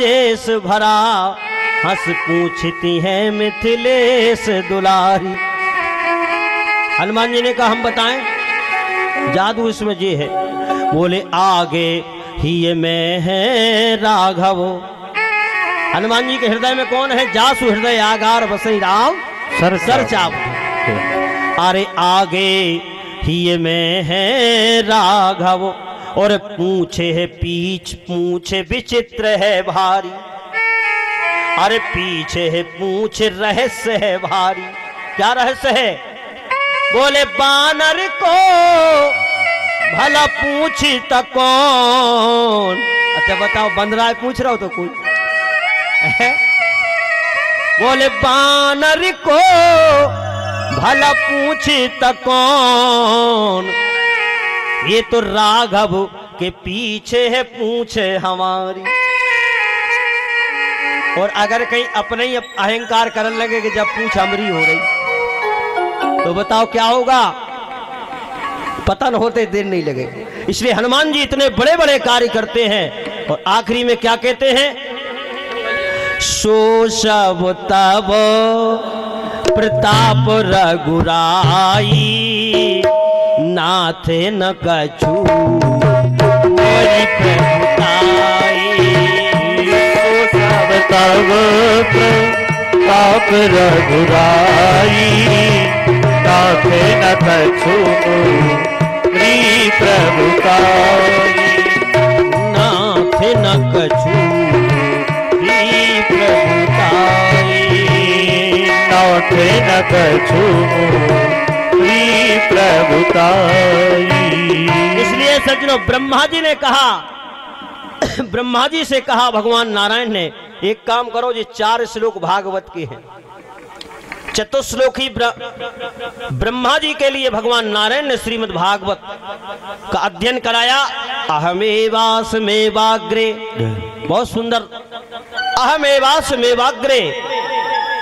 राजेश भरा, हंस पूछती है मिथिलेश दुलारी। हनुमान जी ने कहा हम बताएं, जादू इसमें ये है। बोले आगे ही में है राघव। हनुमान जी के हृदय में कौन है? जासु हृदय आगार बसई राम सर चाप। अरे आगे ही में है राघव, और पूछे है पीछ पूछे विचित्र है भारी। अरे पीछे है पूछ रहस्य है भारी। क्या रहस्य है? बोले बानर को भला पूछी तो कौन। अच्छा बताओ, बंदराय पूछ रहा हो तो कोई बोले बानर को भला पूछी तो कौन। ये तो राघव के पीछे है पूछे हमारी। और अगर कहीं अपने ही अहंकार करने लगे कि जब पूछ हमरी हो रही, तो बताओ क्या होगा? पतन होते देर नहीं लगेगी। इसलिए हनुमान जी इतने बड़े बड़े कार्य करते हैं और आखिरी में क्या कहते हैं? सो सब तब प्रताप रघुराई, नाथे न कछु मोरी प्रभुताई। सो सब तब प्रताप रघुराई, नाथे न कछु मोरी प्रभुताई। नाथे न कछु नाथे न कछु मोरी प्रभुताई। इसलिए सज्जनों, ब्रह्मा जी ने कहा, ब्रह्मा जी से कहा भगवान नारायण ने, एक काम करो, ये 4 श्लोक भागवत के हैं, चतुश्लोकी ब्रह्मा जी के लिए भगवान नारायण ने श्रीमद् भागवत का अध्ययन कराया। अहमेवास्मेवाग्रे, बहुत सुंदर, अहमेवास्मेवाग्रे,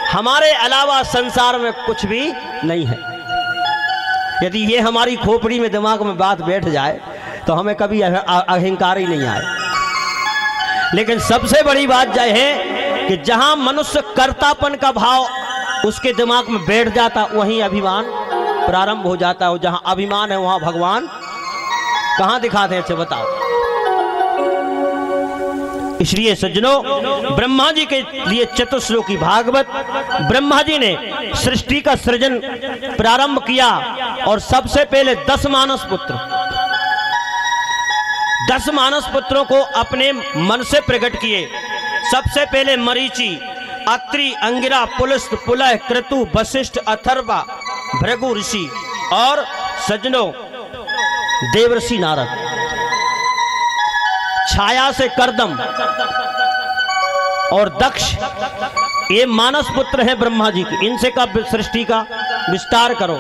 हमारे अलावा संसार में कुछ भी नहीं है। यदि ये हमारी खोपड़ी में दिमाग में बात बैठ जाए तो हमें कभी अहंकार ही नहीं आए। लेकिन सबसे बड़ी बात यह है कि जहां मनुष्य कर्तापन का भाव उसके दिमाग में बैठ जाता, वहीं अभिमान प्रारंभ हो जाता है। और जहां अभिमान है वहां भगवान कहां दिखाते हैं? अच्छा बताओ। इसलिए सज्जनों, ब्रह्मा जी के लिए चतुश्लोकी भागवत, ब्रह्मा जी ने सृष्टि का सृजन प्रारंभ किया और सबसे पहले 10 मानस पुत्र, 10 मानस पुत्रों को अपने मन से प्रकट किए। सबसे पहले मरीचि, अत्रि, अंगिरा, पुलस्त, पुलह, क्रतु, वशिष्ठ, अथर्वा, भृगु ऋषि और सज्जनों देवर्षि नारद। छाया से करदम और दक्ष, ये मानस पुत्र हैं ब्रह्मा जी की। इनसे का सृष्टि का विस्तार करो।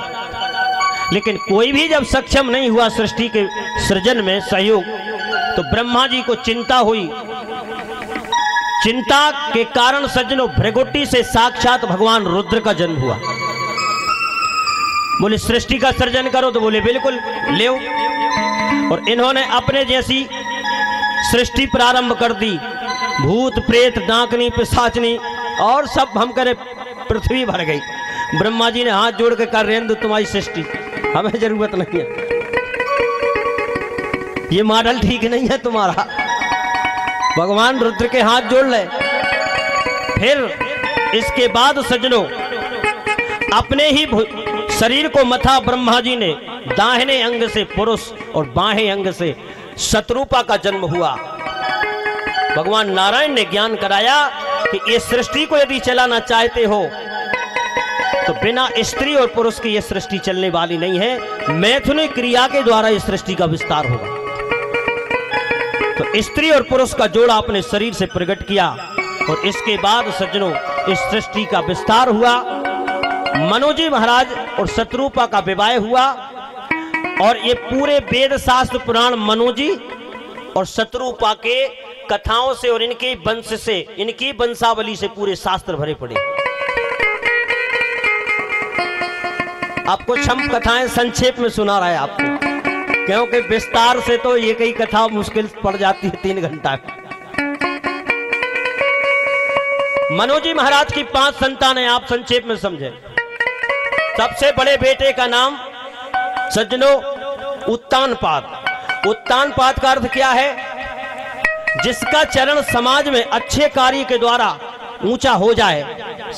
लेकिन कोई भी जब सक्षम नहीं हुआ सृष्टि के सृजन में सहयोग, तो ब्रह्मा जी को चिंता हुई। चिंता के कारण सज्जनों भृगुटी से साक्षात भगवान रुद्र का जन्म हुआ। बोले सृष्टि का सृजन करो, तो बोले बिल्कुल ले। और इन्होंने अपने जैसी सृष्टि प्रारंभ कर दी। भूत प्रेत डाकनी पिशाचनी और सब हम करे पृथ्वी भर गई। ब्रह्मा जी ने हाथ जोड़ के कर रेंद्र तुम्हारी सृष्टि, हमें जरूरत नहीं है, ये मॉडल ठीक नहीं है तुम्हारा। भगवान रुद्र के हाथ जोड़ ले। फिर इसके बाद सज्जनों अपने ही शरीर को मथा ब्रह्मा जी ने दाहिने अंग से पुरुष और बाहें अंग से शत्रुपा का जन्म हुआ। भगवान नारायण ने ज्ञान कराया कि ये सृष्टि को यदि चलाना चाहते हो तो बिना स्त्री और पुरुष की यह सृष्टि चलने वाली नहीं है। मैथुनिक क्रिया के द्वारा इस सृष्टि का विस्तार होगा। तो स्त्री और पुरुष का जोड़ा अपने शरीर से प्रकट किया और इसके बाद सज्जनों इस सृष्टि का विस्तार हुआ। मनोजी महाराज और शत्रुपा का विवाह हुआ और ये पूरे वेद शास्त्र पुराण मनोजी और शत्रुपा के कथाओं से और इनके वंश से, इनकी वंशावली से पूरे शास्त्र भरे पड़े। आपको छम कथाएं संक्षेप में सुना रहा है आपको, क्योंकि विस्तार से तो ये कई कथा मुश्किल पड़ जाती है 3 घंटा। मनोजी महाराज की 5 संतानें आप संक्षेप में समझे। सबसे बड़े बेटे का नाम सज्जनों उत्तानपाद। उत्तानपाद का अर्थ क्या है? जिसका चरण समाज में अच्छे कार्य के द्वारा ऊंचा हो जाए,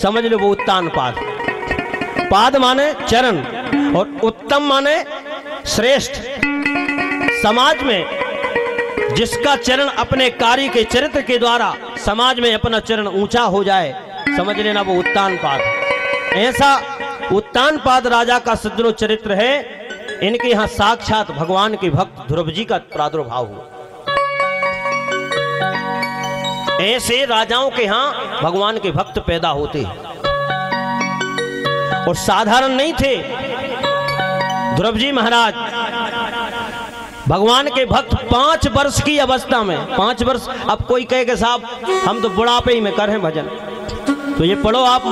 समझ लो वो उत्तानपाद। पाद माने चरण और उत्तम माने श्रेष्ठ। समाज में जिसका चरण अपने कार्य के चरित्र के द्वारा समाज में अपना चरण ऊंचा हो जाए, समझ लेना वो उत्तानपाद। ऐसा उत्तानपाद राजा का सज्जनों चरित्र है। इनके यहां साक्षात भगवान के भक्त ध्रुव जी का प्रादुर्भाव हुआ। ऐसे राजाओं के यहां भगवान के भक्त पैदा होते और साधारण नहीं थे। ध्रुव जी महाराज भगवान के भक्त 5 वर्ष की अवस्था में, 5 वर्ष। अब कोई कहे कि साहब हम तो बुढ़ापे ही में कर हैं भजन, तो ये पढ़ो आप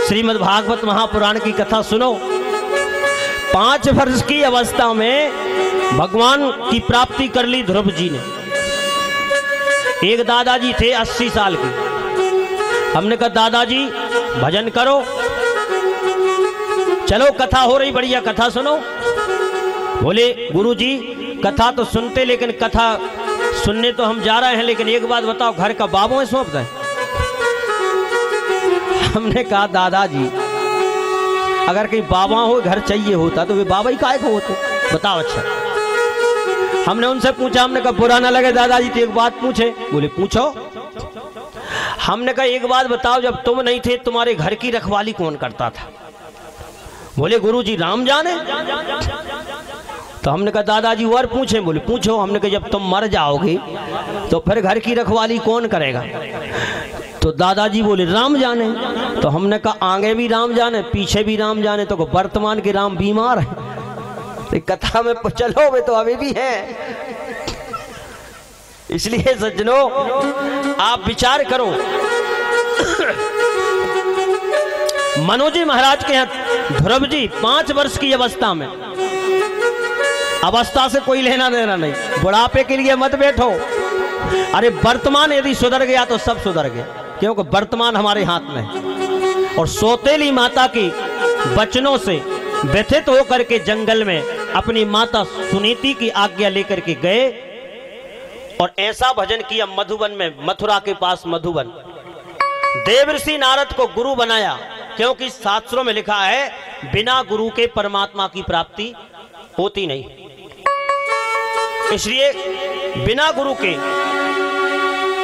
श्रीमद् भागवत महापुराण की कथा सुनो। 5 वर्ष की अवस्था में भगवान की प्राप्ति कर ली ध्रुव जी ने। एक दादाजी थे 80 साल के। हमने कहा दादाजी भजन करो, चलो कथा हो रही, बढ़िया कथा सुनो। बोले गुरुजी कथा तो सुनते, लेकिन कथा सुनने तो हम जा रहे हैं, लेकिन एक बात बताओ, घर का बाबू है सौंप दें। हमने कहा दादाजी अगर कहीं बाबा हो घर चाहिए होता तो वे बाबा ही काहे को होते, बताओ। अच्छा हमने उनसे पूछा, हमने कहा बुरा ना लगे दादाजी तो एक बात पूछे। बोले पूछो। हमने कहा एक बात बताओ, जब तुम नहीं थे तुम्हारे घर की रखवाली कौन करता था? बोले गुरुजी राम जाने। तो हमने कहा दादाजी और पूछे। बोले पूछो। हमने कहा जब तुम मर जाओगे तो फिर घर की रखवाली कौन करेगा? तो दादाजी बोले राम जाने। तो हमने कहा आगे भी राम जाने पीछे भी राम जाने, तो वर्तमान के राम बीमार है। तो कथा में चलो वे तो अभी भी हैं। इसलिए सज्जनों आप विचार करो। मनोजी महाराज के यहाँ ध्रुव जी 5 वर्ष की अवस्था में, अवस्था से कोई लेना देना नहीं, बुढ़ापे के लिए मत बैठो। अरे वर्तमान यदि सुधर गया तो सब सुधर गया, क्योंकि वर्तमान हमारे हाथ में है। और सौतेली माता की वचनों से व्यथित होकर के जंगल में अपनी माता सुनीति की आज्ञा लेकर के गए और ऐसा भजन किया मधुबन में, मथुरा के पास मधुबन। देवर्षि नारद को गुरु बनाया, क्योंकि शास्त्रों में लिखा है बिना गुरु के परमात्मा की प्राप्ति होती नहीं। इसलिए बिना गुरु के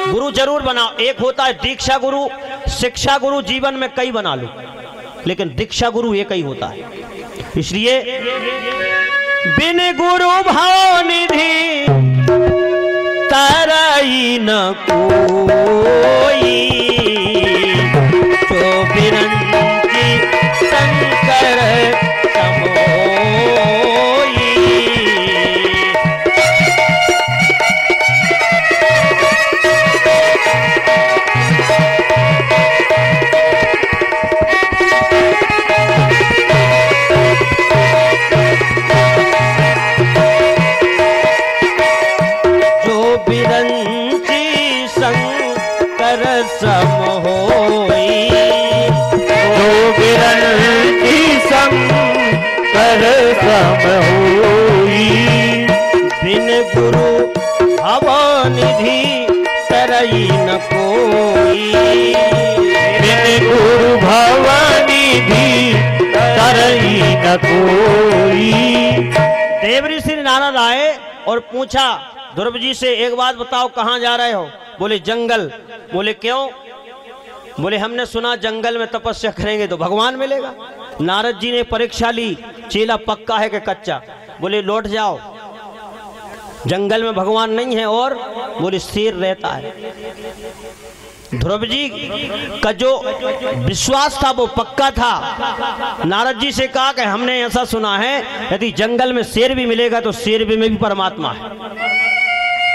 गुरु जरूर बनाओ। एक होता है दीक्षा गुरु, शिक्षा गुरु जीवन में कई बना लो, लेकिन दीक्षा गुरु एक ही होता है। इसलिए बिन गुरु भाव निधि तरई न कोई, जो बिरंजी शंकर बिन गुरु भवनिधि तरई न कोई, बिन गुरु भवनिधि तरई न कोई। देवर्षि नारद आए और पूछा ध्रुव जी से, एक बात बताओ कहाँ जा रहे हो? बोले जंगल। बोले क्यों? बोले हमने सुना जंगल में तपस्या करेंगे तो भगवान मिलेगा। नारद जी ने परीक्षा ली, चेला पक्का है कि कच्चा? बोले लौट जाओ, जंगल में भगवान नहीं है। और बोले शेर रहता है। ध्रुव जी का जो विश्वास था वो पक्का था। नारद जी से कहा कि हमने ऐसा सुना है यदि जंगल में शेर भी मिलेगा तो शेर में भी परमात्मा है।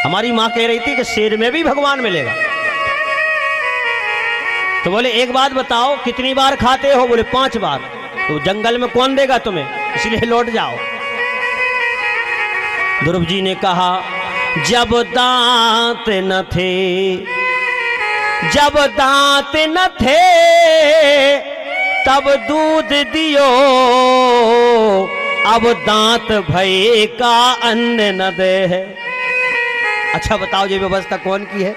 हमारी माँ कह रही थी कि शेर में भी भगवान मिलेगा। तो बोले एक बात बताओ कितनी बार खाते हो? बोले 5 बार। तो जंगल में कौन देगा तुम्हें, इसलिए लौट जाओ। ध्रुव जी ने कहा जब दांत न थे जब दांत न थे तब दूध दियो, अब दांत भये का अन्न न दे है। अच्छा बताओ ये व्यवस्था कौन की है?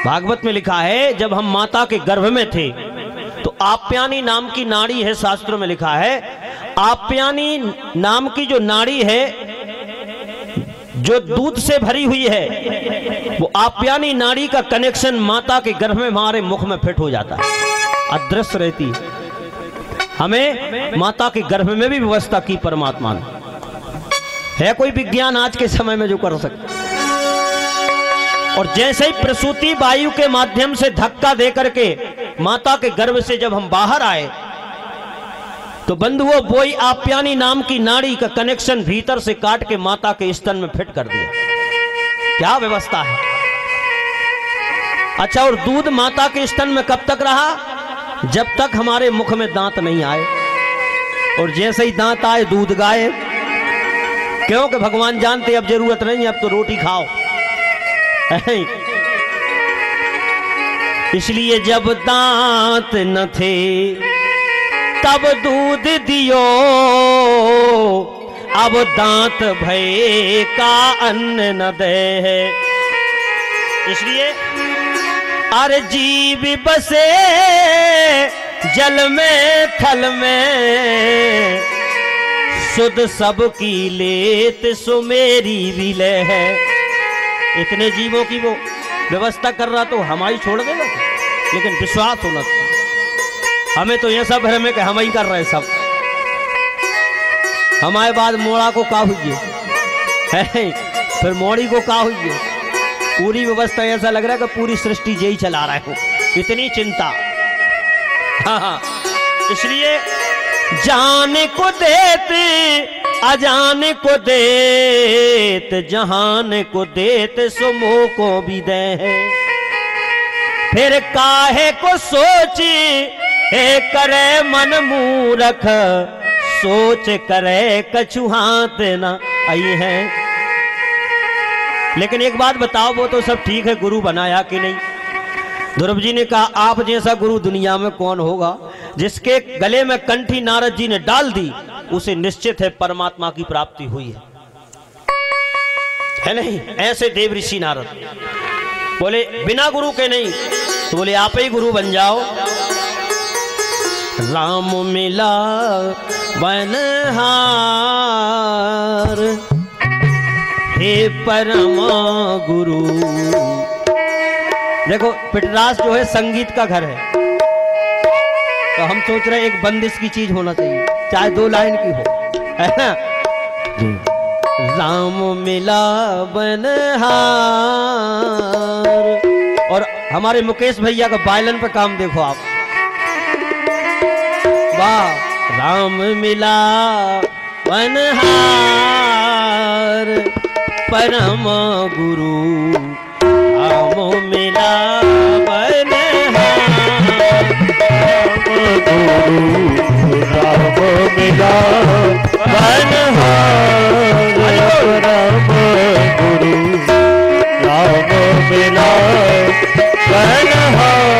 भागवत में लिखा है जब हम माता के गर्भ में थे तो आप्यानी नाम की नाड़ी है, शास्त्रों में लिखा है आप्यानी नाम की जो नाड़ी है जो दूध से भरी हुई है, वो आप्यानी नाड़ी का कनेक्शन माता के गर्भ में हमारे मुख में फिट हो जाता है, अदृश्य रहती है। हमें माता के गर्भ में भी व्यवस्था की परमात्मा ने। है कोई विज्ञान आज के समय में जो कर सकता? और जैसे ही प्रसूति वायु के माध्यम से धक्का दे करके माता के गर्भ से जब हम बाहर आए तो बंधुओं वही आप्यानी नाम की नाड़ी का कनेक्शन भीतर से काट के माता के स्तन में फिट कर दिया। क्या व्यवस्था है! अच्छा, और दूध माता के स्तन में कब तक रहा? जब तक हमारे मुख में दांत नहीं आए। और जैसे ही दांत आए दूध गायब। क्योंकि भगवान जानते अब जरूरत नहीं, अब तो रोटी खाओ। इसलिए जब दांत न थे तब दूध दियो, अब दांत भये का अन्न न दे है। इसलिए अरे जीव बसे जल में थल में, सुध सबकी लेत सुमेरी विलय है। इतने जीवों की वो व्यवस्था कर रहा तो हमारी छोड़ देगा, लेकिन विश्वास होना चाहिए। हमें तो यह सब भ्रम है कि हम ही कर रहे हैं सब। हमारे बाद मोड़ा को का हुई है, फिर मोड़ी को का हुई है। पूरी व्यवस्था ऐसा लग रहा है कि पूरी सृष्टि यही चला रहा है, इतनी चिंता। हाँ, इसलिए जाने को देते अजाने को देत, जहान को देत सो मोह को भी दे है। फिर काहे को सोची हे करे मन मूरख, सोच करे कछु हाथ न आई है। लेकिन एक बात बताओ, वो तो सब ठीक है, गुरु बनाया कि नहीं? ध्रुव जी ने कहा आप जैसा गुरु दुनिया में कौन होगा? जिसके गले में कंठी नारद जी ने डाल दी उसे निश्चित है परमात्मा की प्राप्ति हुई है नहीं? ऐसे देव ऋषि नारद बोले बिना गुरु के नहीं, तो बोले आप ही गुरु बन जाओ। राम मिला बनहार, हे परमा गुरु। देखो पिटरास जो है संगीत का घर है, तो हम सोच रहे हैं एक बंदिश की चीज होना चाहिए, चाहे 2 लाइन की हो, है ना? राम मिला बनहार। और हमारे मुकेश भैया का वायलिन पे काम देखो आप, वाह। राम मिला बनहार, परम गुरु राम मिला बनहार, राम मिला बनहार, परम गुरु राम मिला बनहार।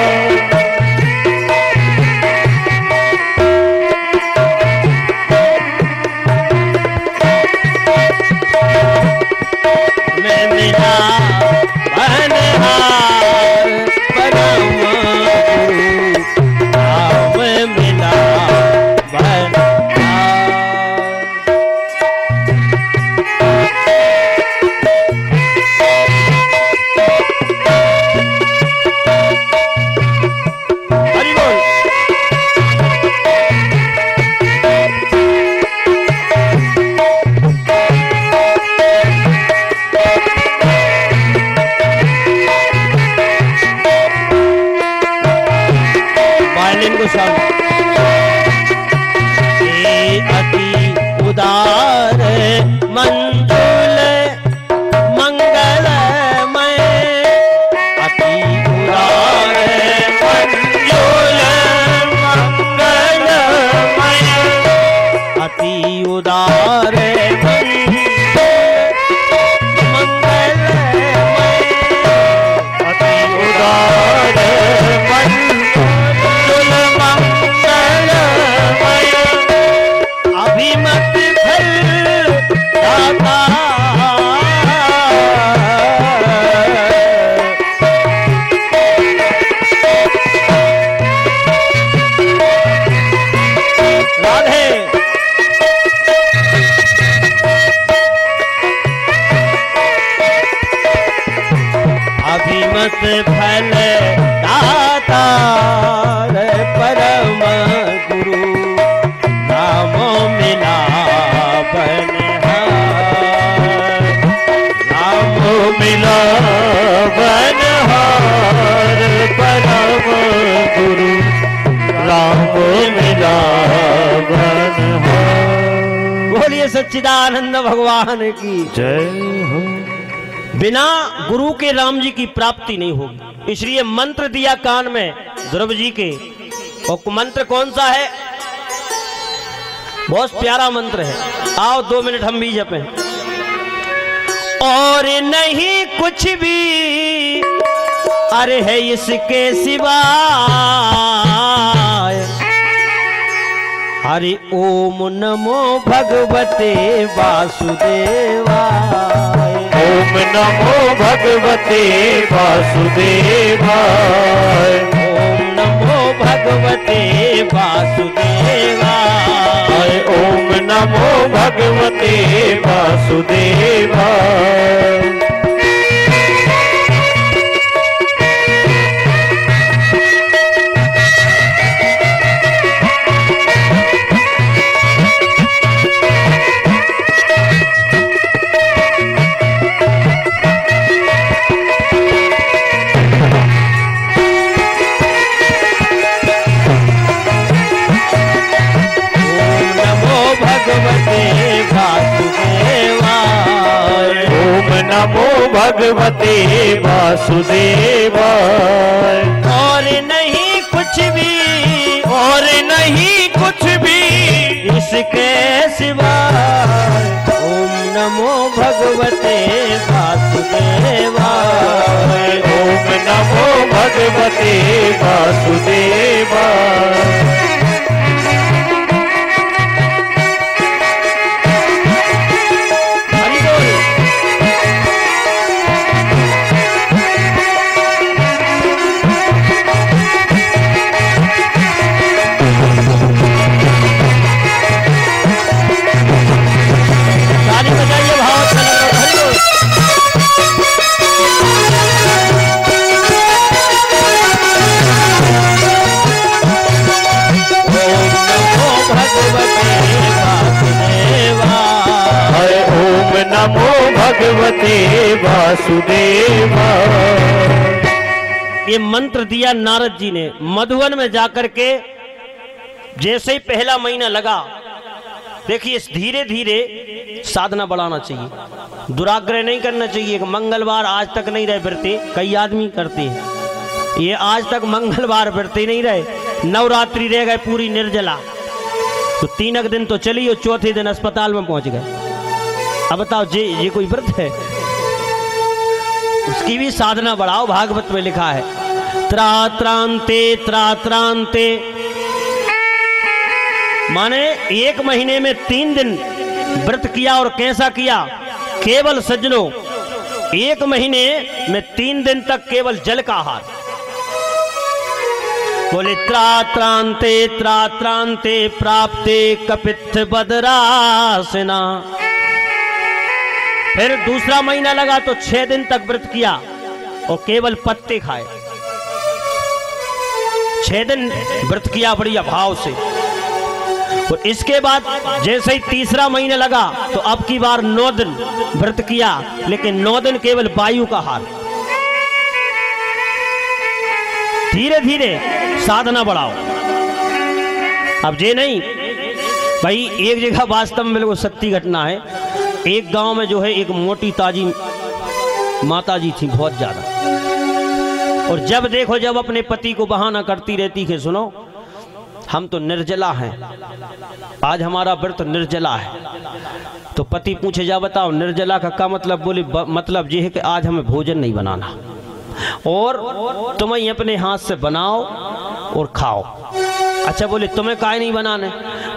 श्रीमत फल दाता परम गुरु नाम मिला बनिहार। नाम मिला बनिहार परम गुरु राम मिला बनिहार। बोलिए सच्चिदानंद भगवान की जय हो। बिना गुरु के राम जी की प्राप्ति नहीं होगी, इसलिए मंत्र दिया कान में ध्रुव जी के। और मंत्र कौन सा है? बहुत प्यारा मंत्र है, आओ 2 मिनट हम भी जपें। और नहीं कुछ भी अरे है इसके सिवाय। हरि ओम नमो भगवते वासुदेवाय। ओम नमो भगवते वासुदेवाय। ओम नमो भगवते वासुदेवाय। ओम नमो भगवते वासुदेवाय। नमो भगवते वासुदेवाय। और नहीं कुछ भी, और नहीं कुछ भी इसके सिवाय। ओम नमो भगवते वासुदेवाय। ओम नमो भगवते वासुदेवाय। नमो भगवते वासुदेवाय। ये मंत्र दिया नारद जी ने मधुवन में जाकर के। जैसे ही पहला महीना लगा, देखिए धीरे धीरे साधना बढ़ाना चाहिए, दुराग्रह नहीं करना चाहिए कि मंगलवार आज तक नहीं रहे व्रते। कई आदमी करते हैं, ये आज तक मंगलवार व्रते नहीं रहे, नवरात्रि रह गए पूरी निर्जला, तो 3 दिन तो चली और चौथे दिन अस्पताल में पहुंच गए। अब बताओ जी, ये कोई व्रत है? उसकी भी साधना बढ़ाओ। भागवत में लिखा है त्रात्रांते त्रात्रांते, माने 1 महीने में 3 दिन व्रत किया। और कैसा किया? केवल सज्जनों 1 महीने में 3 दिन तक केवल जल का आहार। बोले त्रात्रांते त्रात्रांते प्राप्ते कपित्थ बदरासना। फिर दूसरा महीना लगा तो 6 दिन तक व्रत किया और केवल पत्ते खाए। 6 दिन व्रत किया बढ़िया भाव से। और इसके बाद जैसे ही तीसरा महीना लगा तो अब की बार 9 दिन व्रत किया, लेकिन 9 दिन केवल वायु का आहार। धीरे धीरे साधना बढ़ाओ। अब ये नहीं भाई, एक जगह वास्तव में बिल्कुल सत्य घटना है। एक गांव में जो है एक मोटी ताजी माता जी थी, बहुत ज्यादा। और जब देखो जब अपने पति को बहाना करती रहती है, सुनो हम तो निर्जला हैं, आज हमारा व्रत निर्जला है। तो पति पूछे जा बताओ निर्जला का क्या मतलब? बोले मतलब ये है कि आज हमें भोजन नहीं बनाना और तुम्हें अपने हाथ से बनाओ और खाओ। अच्छा, बोले तुम्हें काहे नहीं बनाने?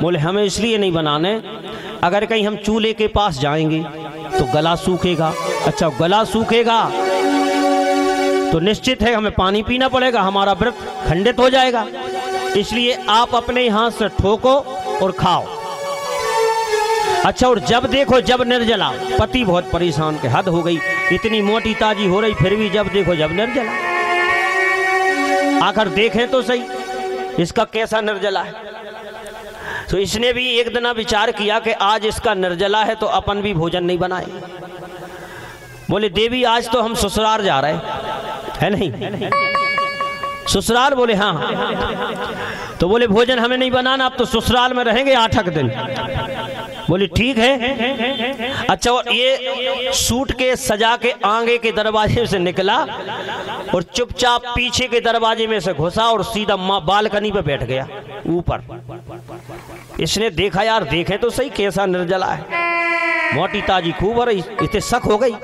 बोले हमें इसलिए नहीं बनाने, अगर कहीं हम चूल्हे के पास जाएंगे तो गला सूखेगा। अच्छा, गला सूखेगा तो निश्चित है हमें पानी पीना पड़ेगा, हमारा व्रत खंडित हो जाएगा। इसलिए आप अपने हाथ से ठोको और खाओ। अच्छा, और जब देखो जब निर्जला, पति बहुत परेशान के हद हो गई, इतनी मोटी ताजी हो रही फिर भी जब देखो जब निर्जला। आखिर देखें तो सही इसका कैसा निर्जला है। तो इसने भी एक दिन विचार किया कि आज इसका निर्जला है तो अपन भी भोजन नहीं बनाए। बोले देवी आज तो हम ससुराल जा रहे हैं, नहीं ससुराल? बोले हाँ। तो बोले भोजन हमें नहीं बनाना, अब तो ससुराल में रहेंगे 8 दिन। बोले ठीक है। अच्छा, और ये सूट के सजा के आगे के दरवाजे से निकला और चुपचाप पीछे के दरवाजे में से घुसा और सीधा बालकनी पे बैठ गया ऊपर। इसने देखा यार देखे तो सही कैसा निर्जला है, मोटी ताजी खूब और इतने शक हो गई।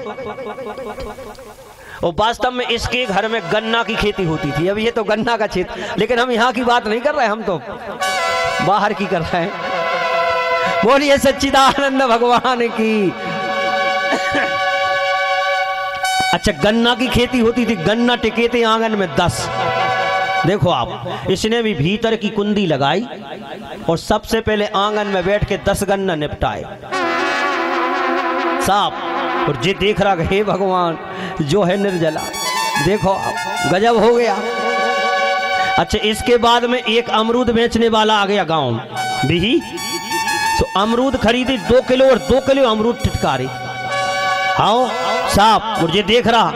और वास्तव में इसके घर में गन्ना की खेती होती थी। अब ये तो गन्ना का क्षेत्र, लेकिन हम यहाँ की बात नहीं कर रहे, हम तो बाहर की कर रहे हैं। बोलिए सच्चिदानंद भगवान की। अच्छा, गन्ना की खेती होती थी, गन्ना टिके थे आंगन में 10। देखो आप, इसने भी भीतर की कुंडी लगाई और सबसे पहले आंगन में बैठ के 10 गन्ना निपटाए साहब। और जे देख रहा है हे भगवान जो है निर्जला, देखो आप गजब हो गया। अच्छा, इसके बाद में एक अमरूद बेचने वाला आ गया गांव में भी, तो अमरूद खरीदी 2 किलो और 2 किलो अमरूद टिटकारी। हाँ साहब, मुझे देख रहा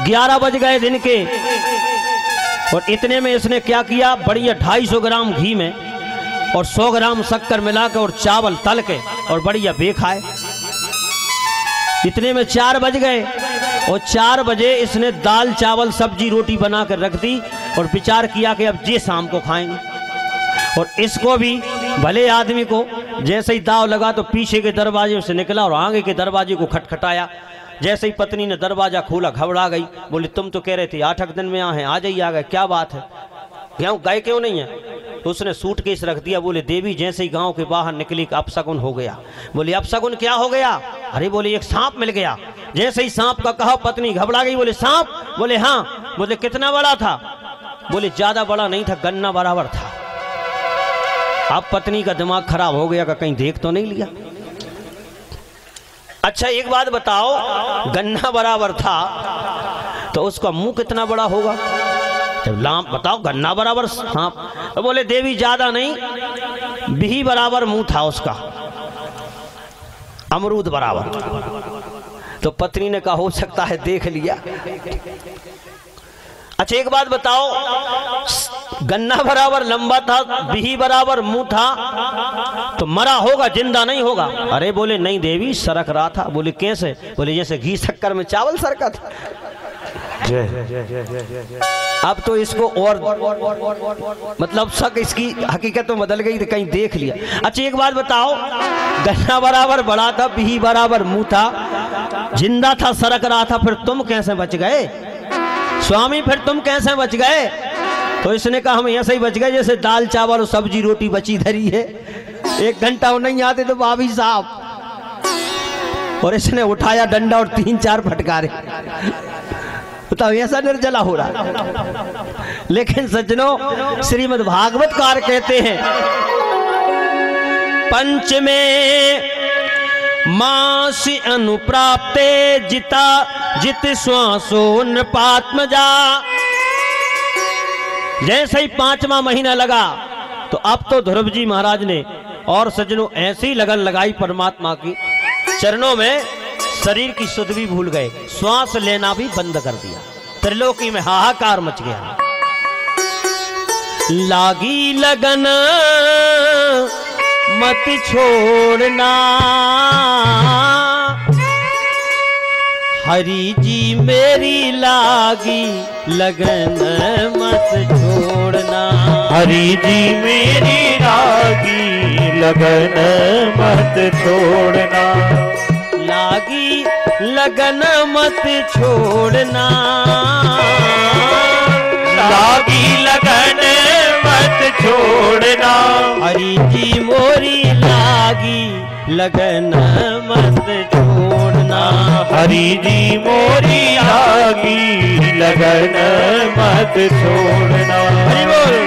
11 बज गए दिन के, और इतने में इसने क्या किया, बढ़िया 250 ग्राम घी में और 100 ग्राम शक्कर मिलाकर और चावल तल के और बढ़िया बेखाए। इतने में 4 बज गए और 4 बजे इसने दाल चावल सब्जी रोटी बना कर रख दी और विचार किया कि अब जे शाम को खाएंगे। और इसको भी भले आदमी को जैसे ही दाव लगा तो पीछे के दरवाजे से निकला और आगे के दरवाजे को खटखटाया। जैसे ही पत्नी ने दरवाजा खोला घबरा गई, बोली तुम तो कह रहे थे 8 दिन में आ जाइए, आ गए, क्या बात है, गए क्यों नहीं है? तो उसने सूटकेस रख दिया। बोले देवी जैसे ही गांव के बाहर निकली अपशगुन हो गया। बोले अपशगुन क्या हो गया? अरे बोले एक सांप मिल गया। जैसे ही सांप का कहा पत्नी घबरा गई, बोले सांप? बोले हाँ। बोले कितना बड़ा था? बोले ज्यादा बड़ा नहीं था, गन्ना बराबर था। अब पत्नी का दिमाग खराब हो गया, कहीं देख तो नहीं लिया। अच्छा एक बात बताओ, गन्ना बराबर था तो उसका मुंह कितना बड़ा होगा? जब लाम बताओ गन्ना बराबर सांप, तो बोले देवी ज्यादा नहीं, बिही बराबर मुंह था उसका, अमरूद बराबर। तो पत्नी ने कहा हो सकता है देख लिया। अच्छा एक बात बताओ, गन्ना बराबर लंबा था, बिही बराबर मुंह था, तो मरा होगा, जिंदा नहीं होगा? अरे बोले नहीं देवी सरक रहा था। बोले कैसे? बोले जैसे घी शक्कर में चावल सरका था। अब तो इसको और मतलब शक, इसकी हकीकत तो बदल गई, तो कहीं देख लिया। अच्छा एक बात बताओ, गन्ना बराबर बड़ा था, बिही बराबर मुंह था, जिंदा था, सरक रहा था, फिर तुम कैसे बच गए स्वामी? फिर तुम कैसे बच गए? तो इसने कहा हम ऐसे ही बच गए जैसे दाल चावल और सब्जी रोटी बची धरी है, 1 घंटा नहीं आते तो भाभी साहब। और इसने उठाया डंडा और 3-4 फटकारे। बताओ ऐसा निर्जला हो रहा। लेकिन सज्जनों, श्रीमद् भागवत कार कहते हैं पंच में मास अनुप्राप्ते जिता जित श्वासो नृपात्मजा। जैसे ही 5वां महीना लगा तो अब तो ध्रुव जी महाराज ने और सज्जनों ऐसी लगन लगाई परमात्मा की चरणों में, शरीर की सुध भी भूल गए, श्वास लेना भी बंद कर दिया। त्रिलोकी में हाहाकार मच गया। लागी लगन मत छोड़ना, हरि जी मेरी लागी लगन मत छोड़ना। हरि जी मेरी लागी लगन मत छोड़ना। लागी लगन मत छोड़ना, लागी लगन मत छोड़ना। हरि जी मोरी लागी लगन मत छोड़ना। हरि जी मोरी लागी लगन मत छोड़ना। हरि बोल।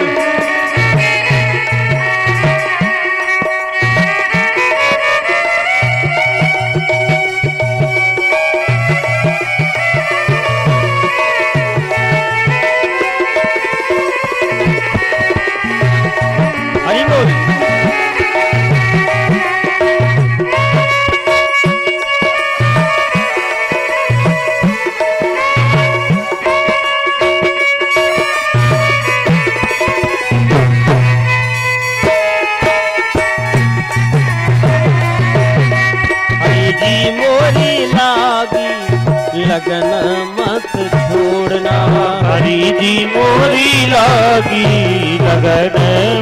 लगन मत छोड़ना। हरि जी मोरी लागी लगन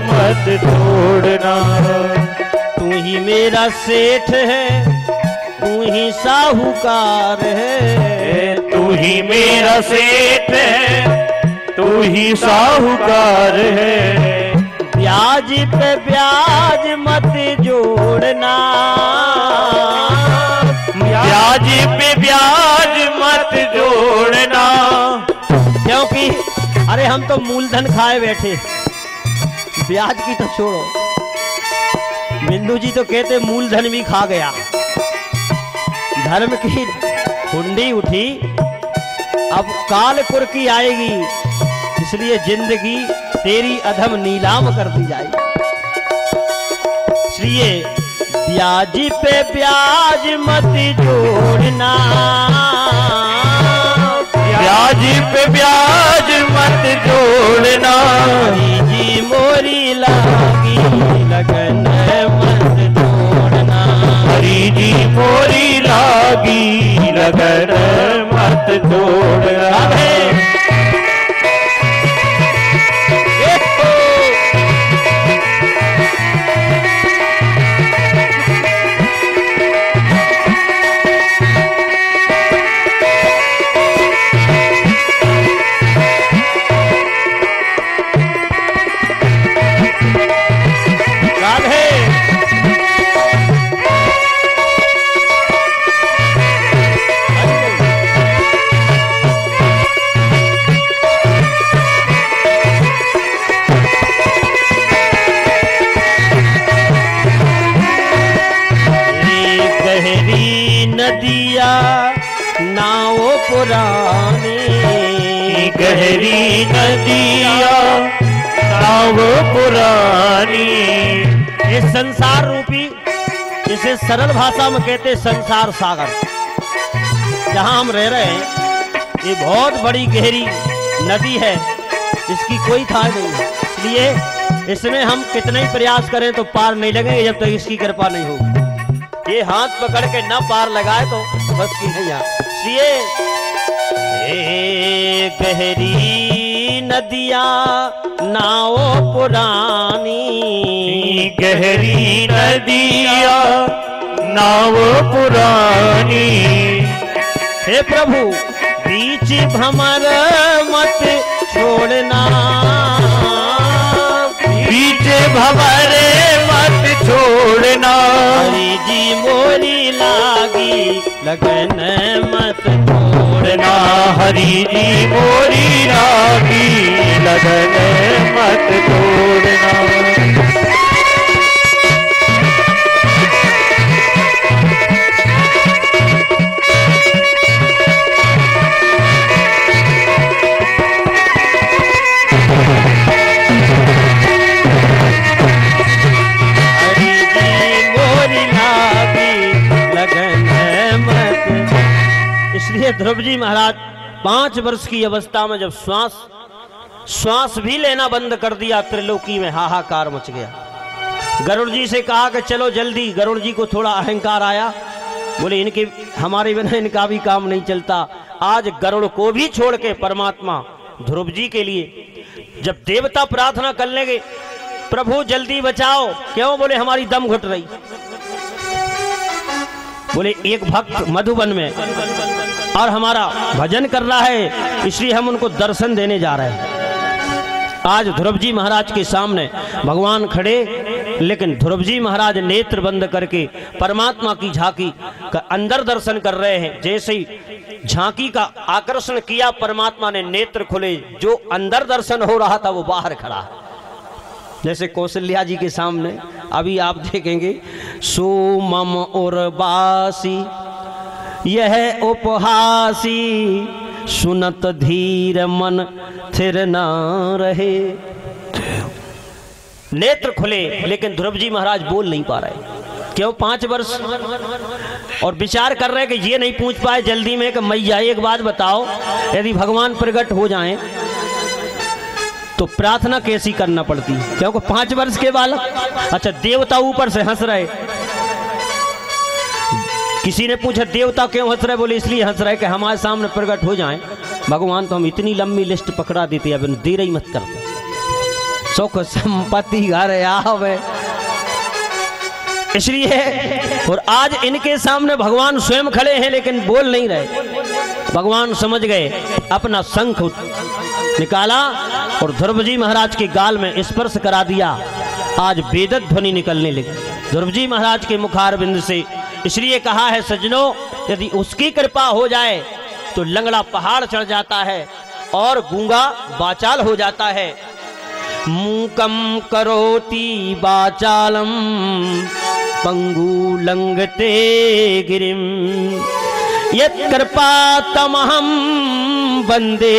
मत छोड़ना। तू ही मेरा सेठ है, तू ही साहूकार है, तू ही मेरा सेठ है, तू ही साहूकार है। ब्याज पे ब्याज मत जोड़ना, ब्याज पे ब्याज मत जोड़ना। क्योंकि अरे हम तो मूलधन खाए बैठे, ब्याज की तो छोड़ो। बिंदु जी तो कहते मूलधन भी खा गया। धर्म की हुंडी उठी, अब काल कुर्की आएगी, इसलिए जिंदगी तेरी अधम नीलाम कर दी जाएगी। इसलिए ब्याज पे ब्याज मत जोड़ना, ब्याज पे ब्याज मत जोड़ना। हरि जी मोरी लागी लगन मत जोड़ना। हरि जी मोरी लागी लगन मत जोड़ना। नदिया नाव पुरानी, गहरी नदिया नाव पुरानी। ये संसार रूपी, इसे सरल भाषा में कहते संसार सागर। जहां हम रह रहे हैं ये बहुत बड़ी गहरी नदी है, इसकी कोई था नहीं है। इसलिए इसमें हम कितने ही प्रयास करें तो पार नहीं लगेंगे जब तक इसकी कृपा नहीं होगी। ये हाथ पकड़ के न पार लगाए तो बस की नहीं। इसलिए गहरी नदिया नाव पुरानी, गहरी नदिया नाव पुरानी। हे प्रभु बीच भंवर मत छोड़ना, बीच भंवर मत छोड़ना। हरि जी मोरी लागी लगन मत छोड़ना। हरि जी मोरी लागी लगन मत छोड़ना। इसलिए ध्रुव जी महाराज 5 वर्ष की अवस्था में जब श्वास भी लेना बंद कर दिया, त्रिलोकी में हाहाकार मच गया। गरुड़ जी से कहा कि चलो जल्दी। गरुड़ जी को थोड़ा अहंकार आया, बोले इनके हमारे बिना इनका भी काम नहीं चलता। आज गरुड़ को भी छोड़ के परमात्मा ध्रुव जी के लिए जब देवता प्रार्थना कर लेंगे, प्रभु जल्दी बचाओ। क्यों? बोले हमारी दम घुट रही। बोले एक भक्त मधुबन में और हमारा भजन कर रहा है, इसलिए हम उनको दर्शन देने जा रहे हैं। आज ध्रुव जी महाराज के सामने भगवान खड़े, लेकिन ध्रुव जी महाराज नेत्र बंद करके परमात्मा की झांकी का अंदर दर्शन कर रहे हैं। जैसे ही झांकी का आकर्षण किया, परमात्मा ने नेत्र खुले, जो अंदर दर्शन हो रहा था वो बाहर खड़ा है। जैसे कौशल्या जी के सामने अभी आप देखेंगे, सोमम उर्वासी यह उपहासी, सुनत धीर मन थिर ना रहे। नेत्र खुले, लेकिन ध्रुव जी महाराज बोल नहीं पा रहे। क्यों? 5 वर्ष और विचार कर रहे कि ये नहीं पूछ पाए जल्दी में कि मैया एक बात बताओ, यदि भगवान प्रकट हो जाएं तो प्रार्थना कैसी करना पड़ती? क्योंकि 5 वर्ष के बालक। अच्छा, देवता ऊपर से हंस रहे। किसी ने पूछा देवता क्यों हंस रहे? बोले इसलिए हंस रहे कि हमारे सामने प्रकट हो जाएं भगवान तो हम इतनी लंबी लिस्ट पकड़ा देते, अब देर ही मत करते, सुख संपत्ति घर आवे। इसलिए और आज इनके सामने भगवान स्वयं खड़े हैं लेकिन बोल नहीं रहे। भगवान समझ गए, अपना शंख निकाला और ध्रुव जी महाराज के गाल में स्पर्श करा दिया। आज वेदत ध्वनि निकलने लगी ध्रुव जी महाराज के मुखारबिंद से। इसलिए कहा है सज्जनों, यदि उसकी कृपा हो जाए तो लंगड़ा पहाड़ चढ़ जाता है और गूंगा वाचाल हो जाता है। मूकम करोति वाचालम पंगु लंघते गिरिम यत्कृपा तमहम वंदे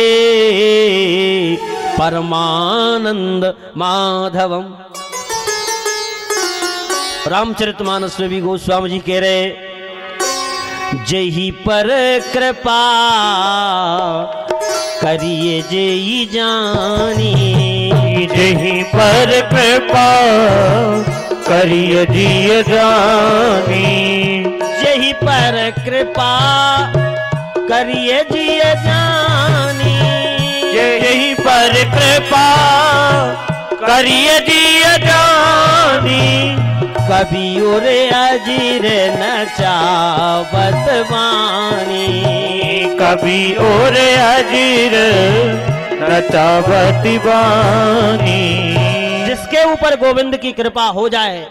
परमानंद माधवम। रामचरितमानस में भी गोस्वामी जी कह रहे, जही पर कृपा करिए जई जानी, जही पर कृपा करिए जिय जानी, जही पर कृपा करिए जिय जानी, यही पर कृपा करिए जिय जानी, कभी उरे अजीर न चावत वाणी, कभी और अजीर न चावत वाणी। जिसके ऊपर गोविंद की कृपा हो जाए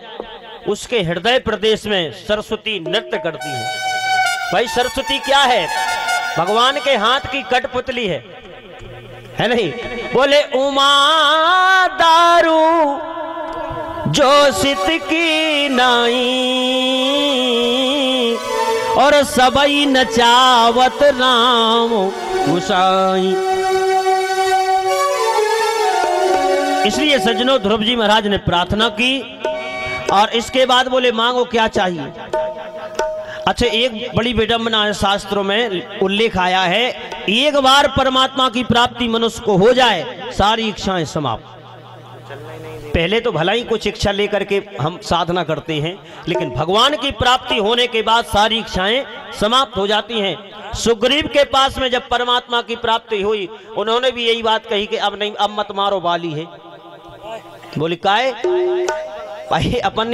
उसके हृदय प्रदेश में सरस्वती नृत्य करती है। भाई सरस्वती क्या है? भगवान के हाथ की कठपुतली है नहीं? बोले उमा दारू जो सित की नाई और सबई नचावत राम गुसाई। इसलिए सज्जनों ध्रुव जी महाराज ने प्रार्थना की और इसके बाद बोले मांगो क्या चाहिए। अच्छा, एक बड़ी विडंबना है, शास्त्रों में उल्लेख आया है, एक बार परमात्मा की प्राप्ति मनुष्य को हो जाए सारी इच्छाएं समाप्त। पहले तो भला ही कुछ इच्छा लेकर के हम साधना करते हैं, लेकिन भगवान की प्राप्ति होने के बाद सारी इच्छाएं समाप्त हो जाती हैं। सुग्रीव के पास में जब परमात्मा की प्राप्ति हुई, उन्होंने भी यही बात कही कि अब नहीं, अब मत मारो, बाली है। बोले काहे? भाई अपन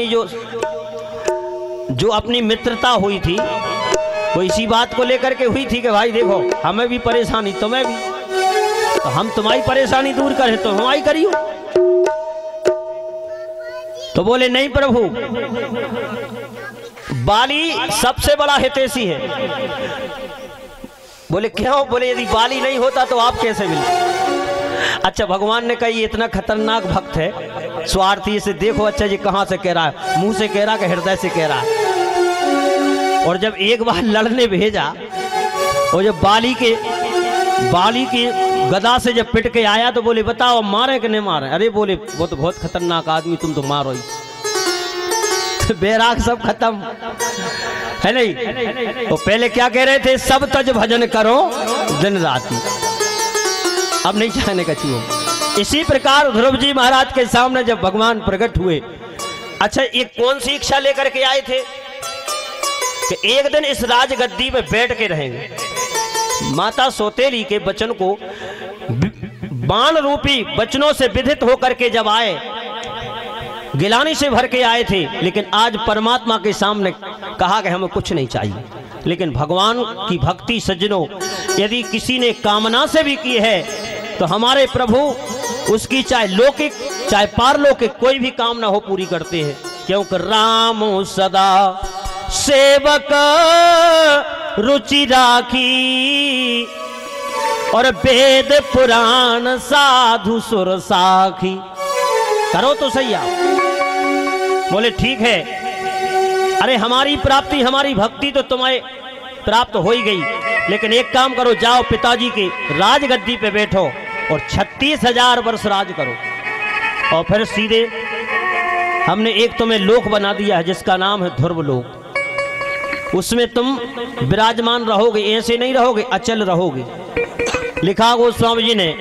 जो अपनी मित्रता हुई थी वो इसी बात को लेकर के हुई थी कि भाई देखो हमें भी परेशानी, तुम्हें भी, तो हम तुम्हारी परेशानी दूर करें तो हमारी करियो। तो बोले नहीं प्रभु, बाली सबसे बड़ा हितैषी है। बोले क्यों? बोले यदि बाली नहीं होता तो आप कैसे मिलते? अच्छा, भगवान ने कहा ये इतना खतरनाक भक्त है, स्वार्थी, से देखो अच्छा जी कहां से कह रहा है, मुंह से कह रहा है कि हृदय से कह रहा है। और जब एक बार लड़ने भेजा और जब बाली की गदा से जब पिट के आया तो बोले बताओ मारे कि नहीं मारे? अरे बोले वो तो बहुत खतरनाक आदमी, तुम तो मारो ही। बैराग सब खत्म है नहीं? तो पहले क्या कह रहे थे, सब तज भजन करो दिन राति, अब नहीं चाहने का चाहिए। इसी प्रकार ध्रुव जी महाराज के सामने जब भगवान प्रकट हुए, अच्छा ये कौन सी इच्छा लेकर के आए थे कि एक दिन इस राजगद्दी में बैठ के रहेंगे। माता सौतेली के वचन को बाण रूपी वचनों से विदित होकर के जब आए, गिलानी से भर के आए थे, लेकिन आज परमात्मा के सामने कहा कि हमें कुछ नहीं चाहिए। लेकिन भगवान की भक्ति सज्जनों यदि किसी ने कामना से भी की है तो हमारे प्रभु उसकी चाहे लौकिक चाहे पारलौकिक कोई भी कामना हो पूरी करते हैं, क्योंकि राम सदा सेवक रुचि राखी और वेद पुराण साधु सुर साखी। करो तो सही आप। बोले ठीक है, अरे हमारी प्राप्ति हमारी भक्ति तो तुम्हें प्राप्त हो ही गई, लेकिन एक काम करो, जाओ पिताजी के राजगद्दी पे बैठो और 36,000 वर्ष राज करो और फिर सीधे हमने एक तुम्हें लोक बना दिया है जिसका नाम है ध्रुव लोक, उसमें तुम विराजमान रहोगे, ऐसे नहीं रहोगे, अचल रहोगे। लिखा गोस्वामी जी ने,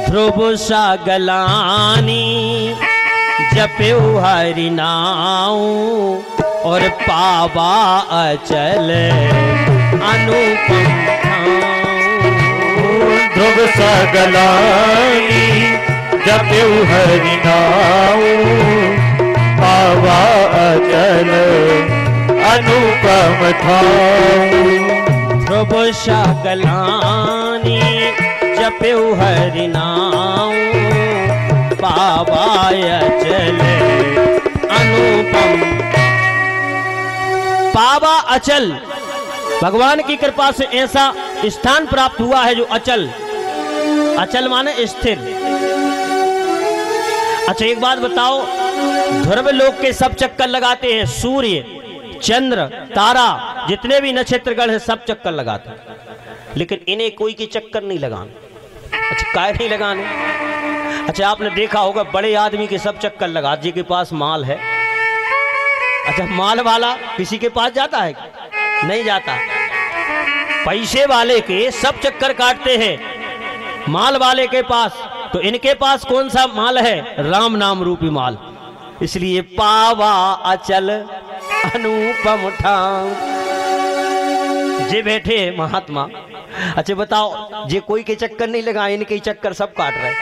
ध्रुव सा गलानी जपे हरि नाऊ और पावा अचल अनुपम ध्रुव सगलानी जपयु हरि नाम पावा अचल अनुपम ठाऊ। ध्रुव सगलानी जपयु हरि नाम पावा अचल अनुपम। पावा अचल, भगवान की कृपा से ऐसा स्थान प्राप्त हुआ है जो अचल, अचल माने स्थिर। अच्छा एक बात बताओ, ध्रुव लोक के सब चक्कर लगाते हैं, सूर्य चंद्र तारा जितने भी नक्षत्रगण हैं सब चक्कर लगाते हैं, लेकिन इन्हें कोई के चक्कर नहीं लगाने। अच्छा काहे नहीं लगाने? अच्छा आपने देखा होगा बड़े आदमी के सब चक्कर लगा, जिनके पास माल है। अच्छा माल वाला किसी के पास जाता है? नहीं जाता। पैसे वाले के सब चक्कर काटते हैं, माल वाले के पास तो इनके पास कौन सा माल है? राम नाम रूपी माल। इसलिए पावा अचल अनुपम ठाम। जे बैठे महात्मा, अच्छा बताओ जे कोई के चक्कर नहीं लगा, इनके चक्कर सब काट रहे।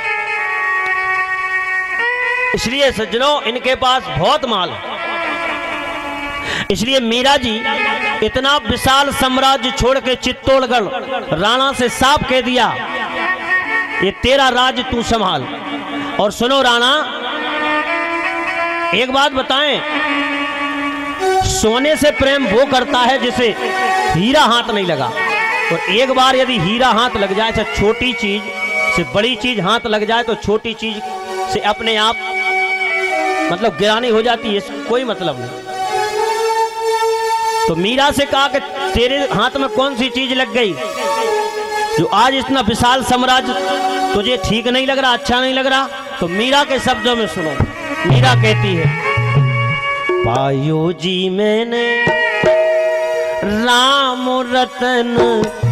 इसलिए सज्जनों इनके पास बहुत माल है। इसलिए मीरा जी इतना विशाल साम्राज्य छोड़ के चित्तौड़गढ़ राणा से साफ कह दिया, ये तेरा राज तू संभाल। और सुनो राणा, एक बात बताएं, सोने से प्रेम वो करता है जिसे हीरा हाथ नहीं लगा। और एक बार यदि हीरा हाथ लग जाए, चाहे छोटी चीज से बड़ी चीज हाथ लग जाए, तो छोटी चीज से अपने आप मतलब गिरानी हो जाती है, कोई मतलब नहीं। तो मीरा से कहा कि तेरे हाथ में कौन सी चीज लग गई जो आज इतना विशाल साम्राज्य तुझे ठीक नहीं लग रहा, अच्छा नहीं लग रहा? तो मीरा के शब्दों में सुनो, मीरा कहती है, पायो जी मैंने राम रतन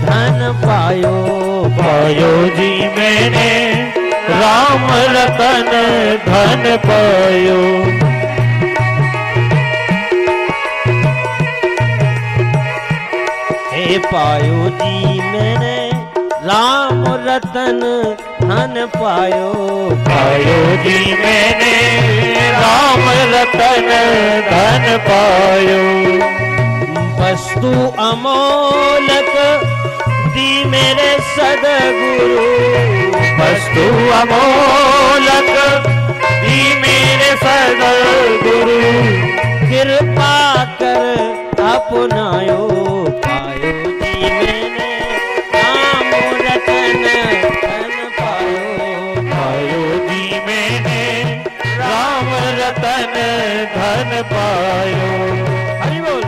धन पायो, पायो जी मैंने राम रतन धन पायो। हे पायो जी मैंने राम रतन धन पायो, पायो जी मैंने राम रतन धन पायो। वस्तु अमोलक दी मेरे सदगुरु, वस्तु अमोलक दी मेरे सदगुरु, कृपा कर अपनायो, पायो जी मैंने राम रतन धन पायो, पायो जी मैंने राम रतन धन पायो। हरि बोल।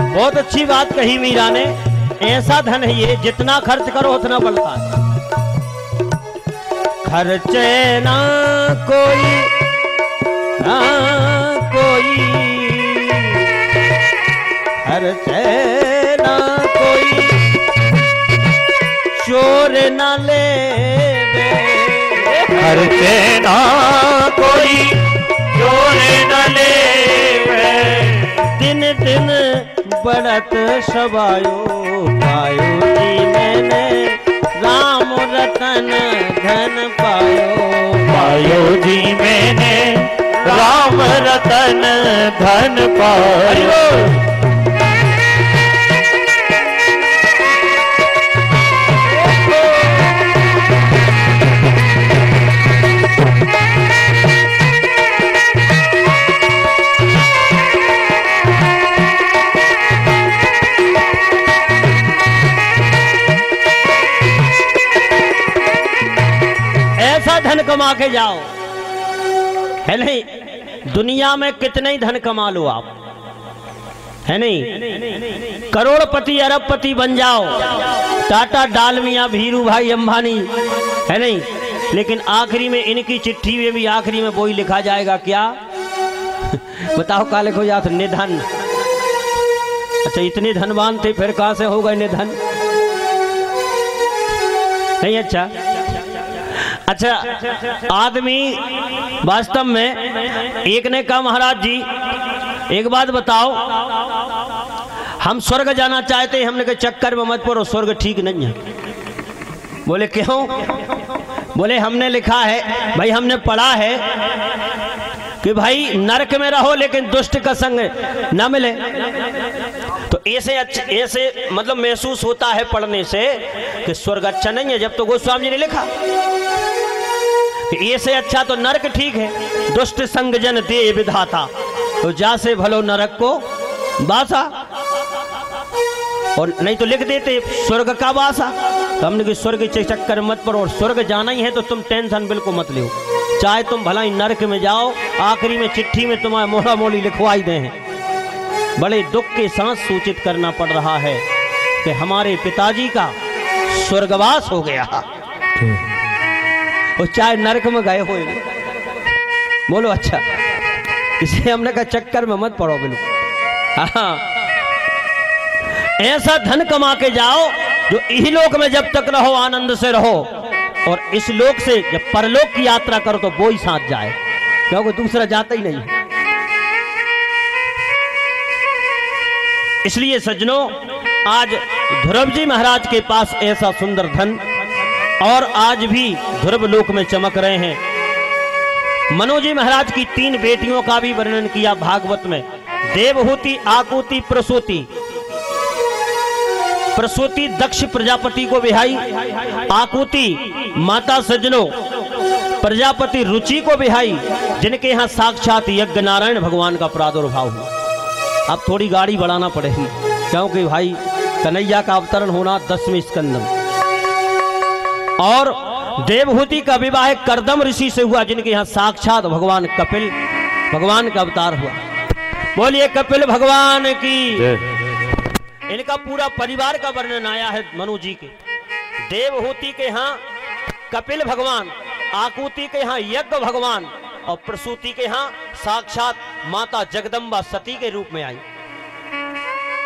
बहुत अच्छी बात कही मीरा ने, ऐसा धन है ये जितना खर्च करो उतना बढ़ता है। खर्चे ना कोई ना कोई, खर्चे ना कोई चोर ना ले, खर्चे ना कोई चोर न ले, दिन दिन बढ़त सबायो, पायो जी मैंने राम रतन धन पायो, पायो जी मैंने राम रतन धन पायो। कमा के जाओ, है नहीं? दुनिया में कितने ही धन कमा लो आप, है नहीं? करोड़पति अरबपति बन जाओ, टाटा डालमिया भीरू भाई अंबानी, है नहीं? लेकिन आखिरी में इनकी चिट्ठी में भी आखिरी में वही लिखा जाएगा, क्या? बताओ क्या लिखो या तो निधन। अच्छा, इतने धनवान थे फिर कहां से हो गए निधन? नहीं। अच्छा, आदमी वास्तव में एक ने कहा, महाराज जी एक बात बताओ, हम स्वर्ग जाना चाहते हैं। हमने कहा चक्कर में मत पड़ो, स्वर्ग ठीक नहीं है। बोले क्यों? बोले हमने लिखा है, भाई हमने पढ़ा है कि भाई नरक में रहो लेकिन दुष्ट का संग न मिले। तो ऐसे मतलब महसूस होता है पढ़ने से कि स्वर्ग अच्छा नहीं है, जब तो गोस्वामी जी ने लिखा कि ऐसे अच्छा तो नरक ठीक है, दुष्ट संग जन दे विधाता, तो जा से भलो नरक को बासा। और नहीं तो लिख देते स्वर्ग का बासा। तो हमने कि स्वर्ग के चक्कर मत पड़ो, और स्वर्ग जाना ही है तो तुम टेंशन बिल्कुल मत लो, चाहे तुम भला ही नरक में जाओ, आखिरी में चिट्ठी में तुम्हारे मोहरा मोली लिखवाई दे हैं। बड़े दुख के साथ सूचित करना पड़ रहा है कि हमारे पिताजी का स्वर्गवास हो गया, और चाहे नरक में गए हो। बोलो अच्छा, इसे हमने कहा चक्कर में मत पड़ो बिल्कुल। हाँ, ऐसा धन कमा के जाओ जो इही लोक में जब तक रहो आनंद से रहो, और इस लोक से जब परलोक की यात्रा करो तो वो ही साथ जाए, क्योंकि दूसरा जाता ही नहीं। इसलिए सज्जनों, आज ध्रुव जी महाराज के पास ऐसा सुंदर धन, और आज भी ध्रुव लोक में चमक रहे हैं। मनोजी महाराज की 3 बेटियों का भी वर्णन किया भागवत में। देवहूति, आकुति, प्रसूति। प्रसूति दक्ष प्रजापति को बिहाई, आकुति माता सज्जनों प्रजापति रुचि को बिहाई, जिनके यहाँ साक्षात यज्ञ नारायण भगवान का प्रादुर्भाव हुआ। अब थोड़ी गाड़ी बढ़ाना पड़ेगी, क्योंकि भाई कन्हैया का अवतरण होना 10वें स्कंद में। और देवहूति का विवाह करदम ऋषि से हुआ, जिनके यहाँ साक्षात भगवान कपिल भगवान का अवतार हुआ। बोलिए कपिल भगवान की। इनका पूरा परिवार का वर्णन आया है मनु जी के। देवहूति के यहाँ कपिल भगवान, आकुति के यहाँ यज्ञ भगवान, और प्रसूति के यहाँ साक्षात माता जगदम्बा सती के रूप में आई।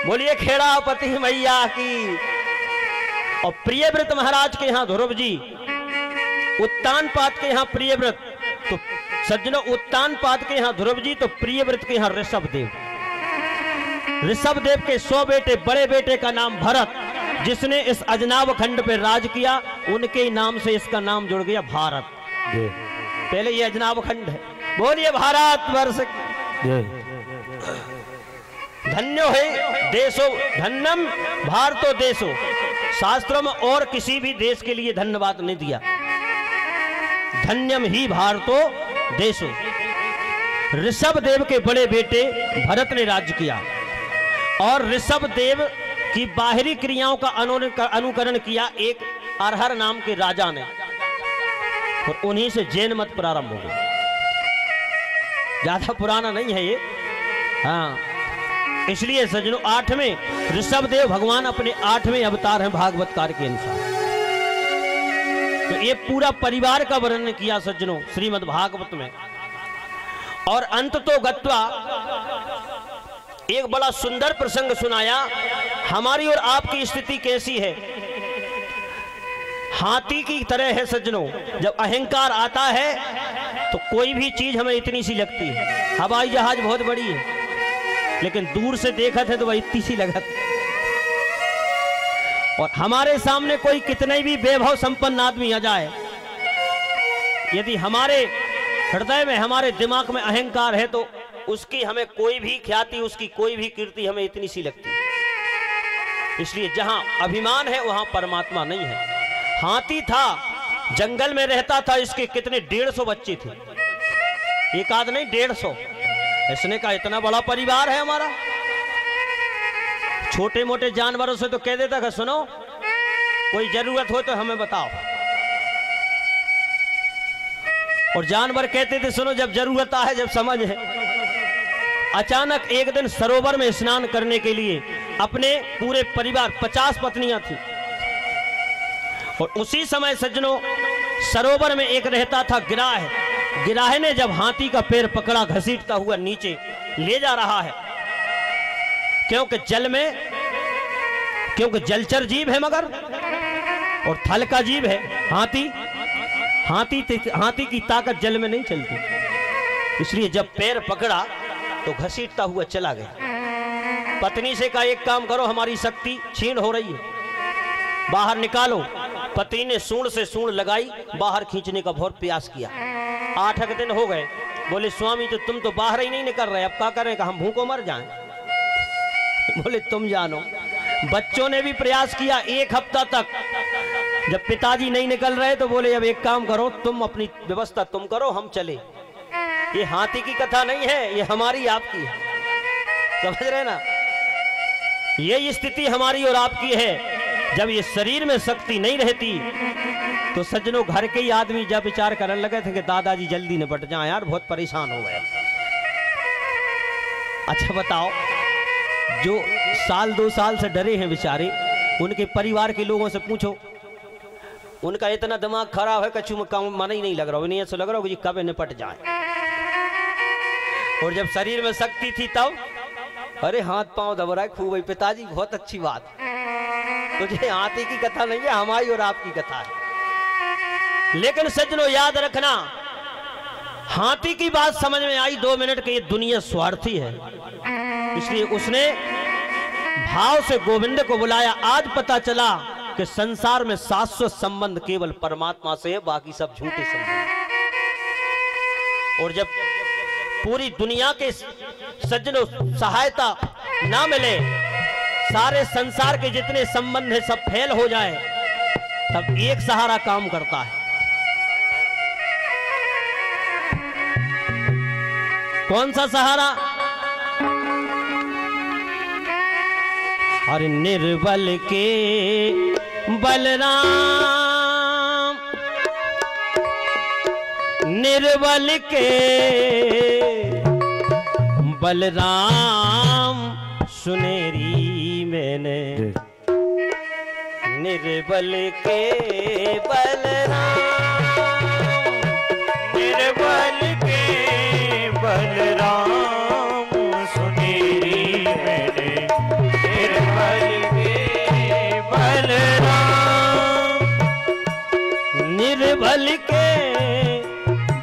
बोलिए खेड़ापति मैया की। और प्रियव्रत महाराज के यहाँ ध्रुव जी, उत्तानपाद के यहाँ प्रियव्रत, तो सज्जनों उत्तानपाद के यहाँ ध्रुव जी, तो प्रियव्रत के यहाँ ऋषभ देव। ऋषभ देव के 100 बेटे, बड़े बेटे का नाम भरत, जिसने इस अजनाब खंड पे राज किया, उनके नाम से इसका नाम जुड़ गया भारत। पहले ये अजनाब खंड है। बोलिए भारत वर्ष धन्यो है देशो, धन्यम भारतो देशो। शास्त्रों में और किसी भी देश के लिए धन्यवाद नहीं दिया, धन्यम ही भारतो देशो। ऋषभ देव के बड़े बेटे भरत ने राज्य किया, और ऋषभ देव की बाहरी क्रियाओं का अनुकरण किया एक अरहर नाम के राजा ने, और उन्हीं से जैन मत प्रारंभ हो गया। ज्यादा पुराना नहीं है ये। हाँ, इसलिए सज्जनों 8वें ऋषभ देव भगवान अपने 8वें अवतार हैं भागवतकार के अनुसार। तो ये पूरा परिवार का वर्णन किया सज्जनों श्रीमद् भागवत में। और अंत तो गत्वा एक बड़ा सुंदर प्रसंग सुनाया। हमारी और आपकी स्थिति कैसी है? हाथी की तरह है सज्जनों। जब अहंकार आता है तो कोई भी चीज हमें इतनी सी लगती है। हवाई जहाज बहुत बड़ी है, लेकिन दूर से देखा थे तो वह इतनी सी लगत। और हमारे सामने कोई कितने भी वैभव संपन्न आदमी आ जाए, यदि हमारे हृदय में, हमारे दिमाग में अहंकार है, तो उसकी हमें कोई भी ख्याति, उसकी कोई भी कीर्ति हमें इतनी सी लगती है। इसलिए जहां अभिमान है वहां परमात्मा नहीं है। हाथी था, जंगल में रहता था, इसके कितने 150 बच्चे थे, एक आध नहीं 150। इसने कहा इतना बड़ा परिवार है हमारा। छोटे मोटे जानवरों से तो कह देता कि सुनो कोई जरूरत हो तो हमें बताओ। और जानवर कहते थे सुनो जब जरूरत है जब समझ है। अचानक एक दिन सरोवर में स्नान करने के लिए अपने पूरे परिवार 50 पत्नियां थी और उसी समय सज्जनों सरोवर में एक रहता था गिराह। गिराह ने जब हाथी का पैर पकड़ा घसीटता हुआ नीचे ले जा रहा है, क्योंकि जलचर जीव है मगर और थल का जीव है हाथी की ताकत जल में नहीं चलती, इसलिए जब पैर पकड़ा तो घसीटता हुआ चला गया। पत्नी से कहा एक काम करो हमारी शक्ति क्षीण हो रही है, बाहर निकालो। पति ने सूंड से सूंड लगाई, बाहर खींचने का बहुत प्रयास किया। 8 दिन हो गए। बोले स्वामी तो तुम तो बाहर ही नहीं निकल रहे, अब क्या करें? हम भूखों मर जाएं। बोले तुम जानो। बच्चों ने भी प्रयास किया 1 हफ्ता तक। जब पिताजी नहीं निकल रहे तो बोले अब एक काम करो, तुम अपनी व्यवस्था तुम करो, हम चले। ये हाथी की कथा नहीं है, ये हमारी आपकी है, समझ रहे ना? ये स्थिति हमारी और आपकी है। जब ये शरीर में शक्ति नहीं रहती तो सज्जनों घर के ही आदमी जब विचार करने लगे थे कि दादाजी जल्दी निपट जाएं यार, बहुत परेशान हो गए। अच्छा बताओ, जो 1-2 साल से डरे हैं बेचारे, उनके परिवार के लोगों से पूछो, उनका इतना दिमाग खराब है कछु में काम मन ही नहीं लग रहा, उन्हें ऐसा लग रहा हो कि कब निपट जाए। और जब शरीर में शक्ति थी तब अरे हाथ पांव दब रहा है खूब। पिताजी बहुत अच्छी बात, तुझे हाथी की कथा नहीं है, हमारी और आपकी कथा है। लेकिन सज्जनों याद रखना, हाथी की बात समझ में आई 2 मिनट के, ये दुनिया स्वार्थी है, इसलिए उसने भाव से गोविंद को बुलाया। आज पता चला कि संसार में शाश्वत संबंध केवल परमात्मा से है, बाकी सब झूठे संबंध। और जब पूरी दुनिया के सज्जनों सहायता ना मिले, सारे संसार के जितने संबंध है सब फेल हो जाए, तब एक सहारा काम करता है। कौन सा सहारा? अरे निर्बल के बलराम, निर्बल के बलराम सुनेरी मैंने, निर्बल के बलराम, निर्बल के बलराम सुनेरी मैंने, निर्बल के बलराम, निर्बल के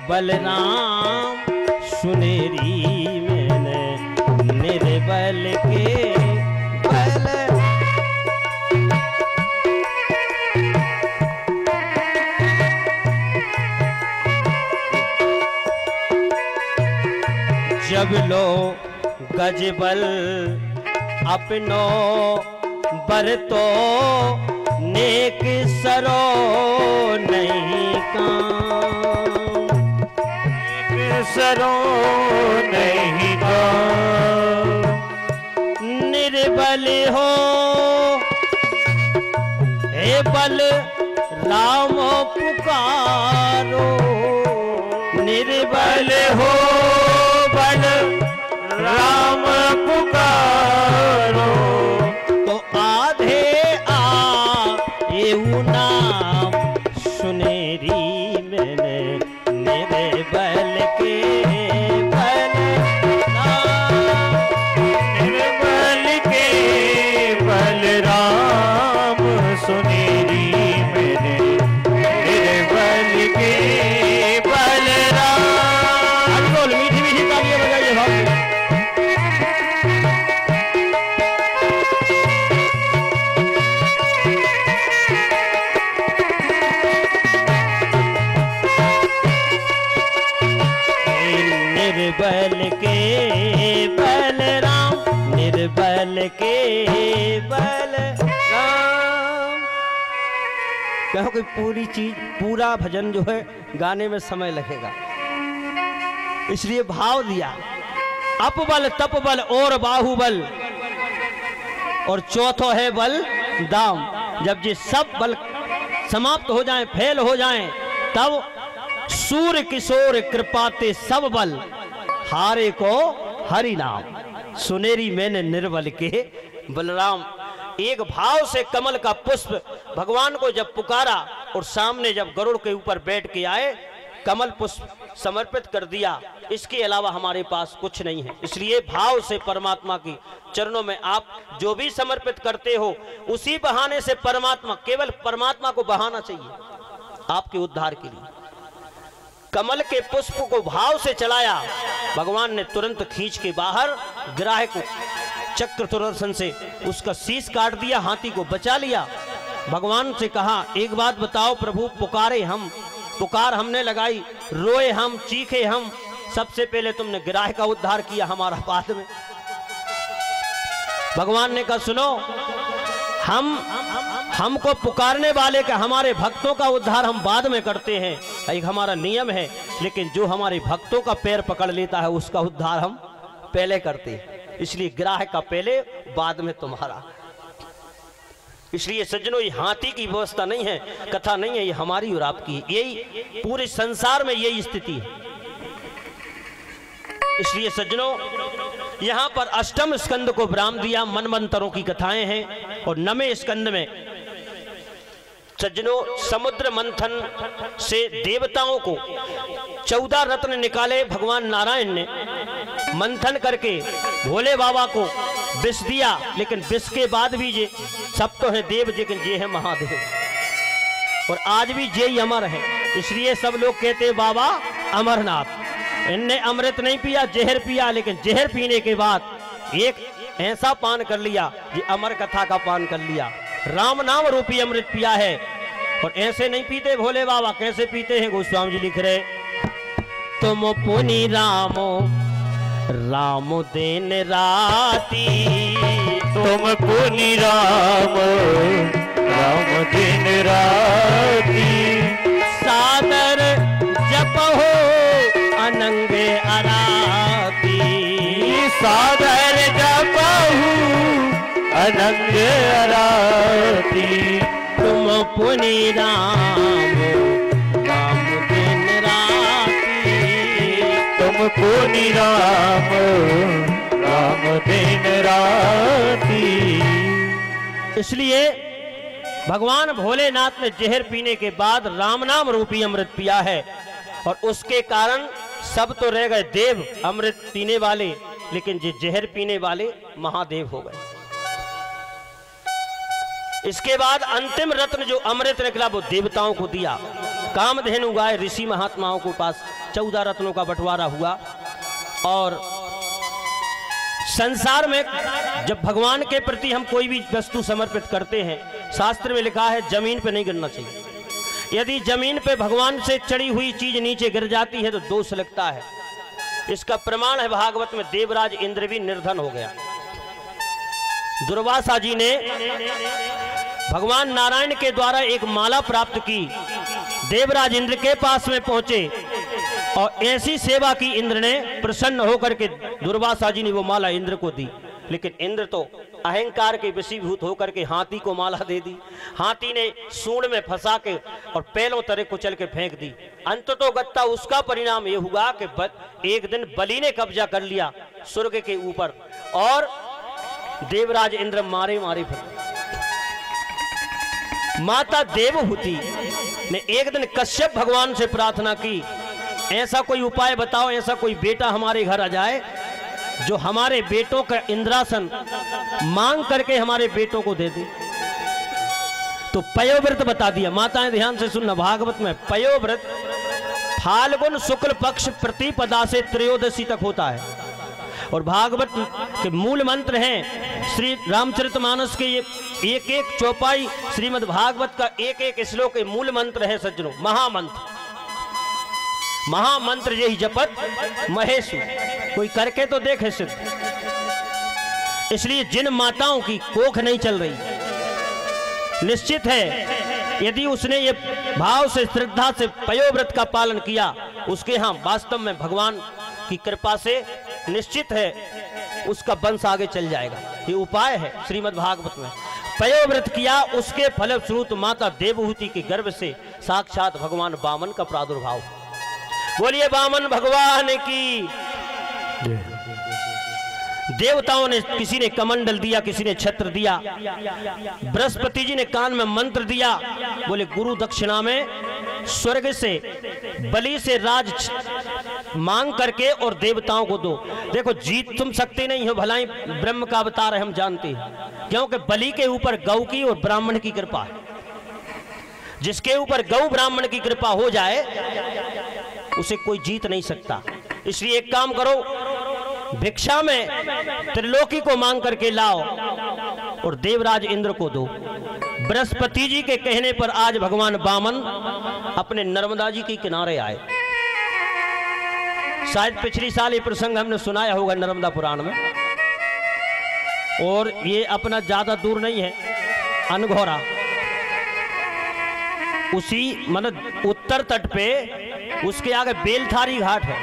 बलराम सुनेरी मैंने, निर्बल के जब लो गजबल अपनो बरतो, नेक सरो नहीं काम, सरो नहीं काम, निर्बल हो हे बल राम पुकारो, निर्बल हो बल राम पुकारो, तो आधे एऊ नाम सुनेरी मैंने, निर्बल के बलराम, निर्बल के बलराम सुनेरी मैंने, निर्बल के बलराम। बोल मीठी मीठी तालियां बजाइए भाव से। निर्बल के बलराम, निर्बल के बलराम। कहो कि पूरा भजन जो है गाने में समय लगेगा, इसलिए भाव दिया। अपबल तपबल और बाहुबल, और चौथो है बल दाम। जब ये सब बल समाप्त हो जाएं, फेल हो जाएं, तब सूर्य किशोर कृपाते सब बल, हारे को हरि नाम। सुनेरी मैंने निर्बल के बलराम। एक भाव से कमल का पुष्प भगवान को जब पुकारा और सामने जब गरुड़ के ऊपर बैठ के आए, कमल पुष्प समर्पित कर दिया, इसके अलावा हमारे पास कुछ नहीं है। इसलिए भाव से परमात्मा की चरणों में आप जो भी समर्पित करते हो, उसी बहाने से परमात्मा, केवल परमात्मा को बहाना चाहिए आपके उद्धार के लिए। कमल के पुष्प को भाव से चलाया, भगवान ने तुरंत खींच के बाहर गिराह को चक्र सुदर्शन से उसका शीश काट दिया, हाथी को बचा लिया। भगवान से कहा, एक बात बताओ प्रभु, पुकारे हम, पुकार हमने लगाई, रोए हम, चीखे हम, सबसे पहले तुमने गिराह का उद्धार किया हमारा बाद में। भगवान ने कहा, सुनो, हमको पुकारने वाले का, हमारे भक्तों का उद्धार हम बाद में करते हैं, एक हमारा नियम है, लेकिन जो हमारे भक्तों का पैर पकड़ लेता है उसका उद्धार हम पहले करते हैं। इसलिए गिराह का पहले, बाद में तुम्हारा। इसलिए सज्जनों, ये हाथी की व्यवस्था नहीं है, कथा नहीं है, ये हमारी और आपकी, यही पूरे संसार में यही स्थिति है। इसलिए सज्जनों, यहां पर अष्टम स्कंद को विराम दिया, मनमंत्रों की कथाएं हैं। और नवें स्कंद में सज्जनों, समुद्र मंथन से देवताओं को 14 रत्न निकाले भगवान नारायण ने, मंथन करके भोले बाबा को विष दिया, लेकिन विष के बाद भी ये सब तो है देव, लेकिन ये है महादेव, और आज भी ये ही अमर है। इसलिए सब लोग कहते हैं बाबा अमरनाथ। इनने अमृत नहीं पिया, जहर पिया, लेकिन जहर पीने के बाद एक ऐसा पान कर लिया, ये अमर कथा का पान कर लिया, राम नाम रूपी अमृत पिया है। और ऐसे नहीं पीते भोले बाबा, कैसे पीते हैं गोस्वामी जी लिख रहे, तुम पुनि रामो राम दिन राती, तुम पुनि राम राम दिन राती, सादर जप हो अनंगे अराती, सादर जपहु अनंग अराती, तुम पुनि राम राम दिन राती, तुम पुनि राम राम दिन राती। इसलिए भगवान भोलेनाथ ने जहर पीने के बाद राम नाम रूपी अमृत पिया है, और उसके कारण सब तो रह गए देव अमृत पीने वाले, लेकिन जो जहर पीने वाले महादेव हो गए। इसके बाद अंतिम रत्न जो अमृत निकला वो देवताओं को दिया, कामधेनु गाय ऋषि महात्माओं के पास 14 रत्नों का बंटवारा हुआ। और संसार में जब भगवान के प्रति हम कोई भी वस्तु समर्पित करते हैं, शास्त्र में लिखा है जमीन पे नहीं गिरना चाहिए। यदि जमीन पे भगवान से चढ़ी हुई चीज नीचे गिर जाती है तो दोष लगता है। इसका प्रमाण है भागवत में, देवराज इंद्र भी निर्धन हो गया। दुर्वासा जी ने भगवान नारायण के द्वारा एक माला प्राप्त की, देवराज इंद्र के पास में पहुंचे और ऐसी सेवा की इंद्र ने, प्रसन्न होकर के दुर्वासा जी ने वो माला इंद्र को दी। लेकिन इंद्र तो अहंकार के वशीभूत होकर के हाथी को माला दे दी। हाथी ने सूंड में फंसा के और पैलों तरह कुचल के फेंक दी। अंततोगत्ता उसका परिणाम ये हुआ कि एक दिन बलि ने कब्जा कर लिया स्वर्ग के ऊपर, और देवराज इंद्र मारे मारे फिर। माता देवहूति ने एक दिन कश्यप भगवान से प्रार्थना की, ऐसा कोई उपाय बताओ, ऐसा कोई बेटा हमारे घर आ जाए जो हमारे बेटों का इंद्रासन मांग करके हमारे बेटों को दे दे। तो पयोव्रत बता दिया। माताएं ध्यान से सुनना, भागवत में पयोव्रत फाल्गुन शुक्ल पक्ष प्रतिपदा से त्रयोदशी तक होता है। और भागवत के मूल मंत्र हैं श्री रामचरितमानस के ये एक एक चौपाई, श्रीमद् भागवत का एक एक श्लोक के मूल मंत्र है सज्जनों, महामंत्र। महामंत्र यही जपत महेशु, कोई करके तो देखे सिद्ध। इसलिए जिन माताओं की कोख नहीं चल रही, निश्चित है यदि उसने ये भाव से श्रद्धा से पयोव्रत का पालन किया, उसके यहाँ वास्तव में भगवान की कृपा से निश्चित है उसका वंश आगे चल जाएगा। ये उपाय है श्रीमद् भागवत में। पयोव्रत किया, उसके फलस्वरूप माता देवहूति के गर्भ से साक्षात भगवान वामन का प्रादुर्भाव। बोलिए वामन भगवान की। देवताओं ने, किसी ने कमंडल दिया, किसी ने छत्र दिया, बृहस्पति जी ने कान में मंत्र दिया, बोले गुरु दक्षिणा में स्वर्ग से बलि से राज मांग करके और देवताओं को दो। देखो जीत तुम सकते नहीं हो, भलाई ब्रह्म का अवतार है हम जानते हैं, क्योंकि बलि के ऊपर गौ की और ब्राह्मण की कृपा है। जिसके ऊपर गौ ब्राह्मण की कृपा हो जाए उसे कोई जीत नहीं सकता। इसलिए एक काम करो, भिक्षा में त्रिलोकी को मांग करके लाओ और देवराज इंद्र को दो। बृहस्पति जी के कहने पर आज भगवान वामन अपने नर्मदा जी के किनारे आए। शायद पिछली साल ये प्रसंग हमने सुनाया होगा नर्मदा पुराण में, और ये अपना ज्यादा दूर नहीं है, अनघोरा, उसी मतलब उत्तर तट पे, उसके आगे बेलथारी घाट है,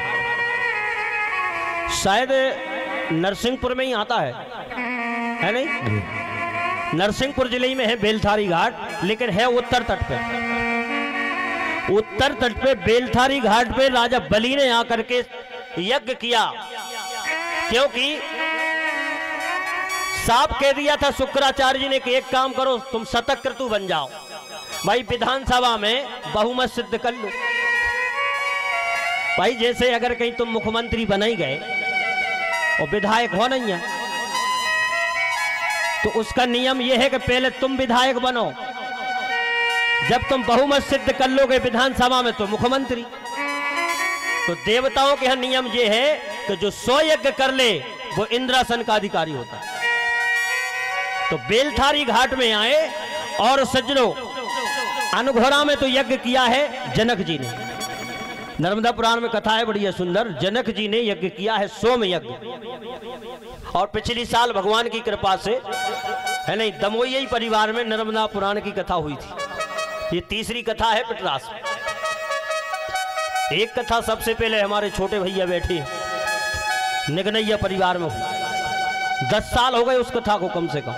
शायद नरसिंहपुर में ही आता है नहीं? नरसिंहपुर जिले में है बेलथारी घाट, लेकिन है उत्तर तट पे। उत्तर तट पे बेलथारी घाट पे राजा बलि ने आकर के यज्ञ किया, क्योंकि साफ कह दिया था शुक्राचार्य जी ने कि एक काम करो, तुम शतक क्रतु बन जाओ, भाई विधानसभा में बहुमत सिद्ध कर लो। भाई जैसे अगर कहीं तुम मुख्यमंत्री बन ही गए और विधायक हो नहीं है, तो उसका नियम यह है कि पहले तुम विधायक बनो, जब तुम बहुमत सिद्ध कर लोगे विधानसभा में तो मुख्यमंत्री। तो देवताओं के यहां नियम यह है कि जो 100 यज्ञ कर ले वो इंद्रासन का अधिकारी होता है। तो बेलथारी घाट में आए और सज्जनों, अनघोरा में तो यज्ञ किया है जनक जी ने। नर्मदा पुराण में कथा है बड़ी सुंदर, जनक जी ने यज्ञ किया है सोम यज्ञ। और पिछली साल भगवान की कृपा से है नहीं, दमोई परिवार में नर्मदा पुराण की कथा हुई थी। ये तीसरी कथा है पिटरास में। एक कथा सबसे पहले हमारे छोटे भैया बैठे निगनैया परिवार में हुई, 10 साल हो गए उस कथा को कम से कम।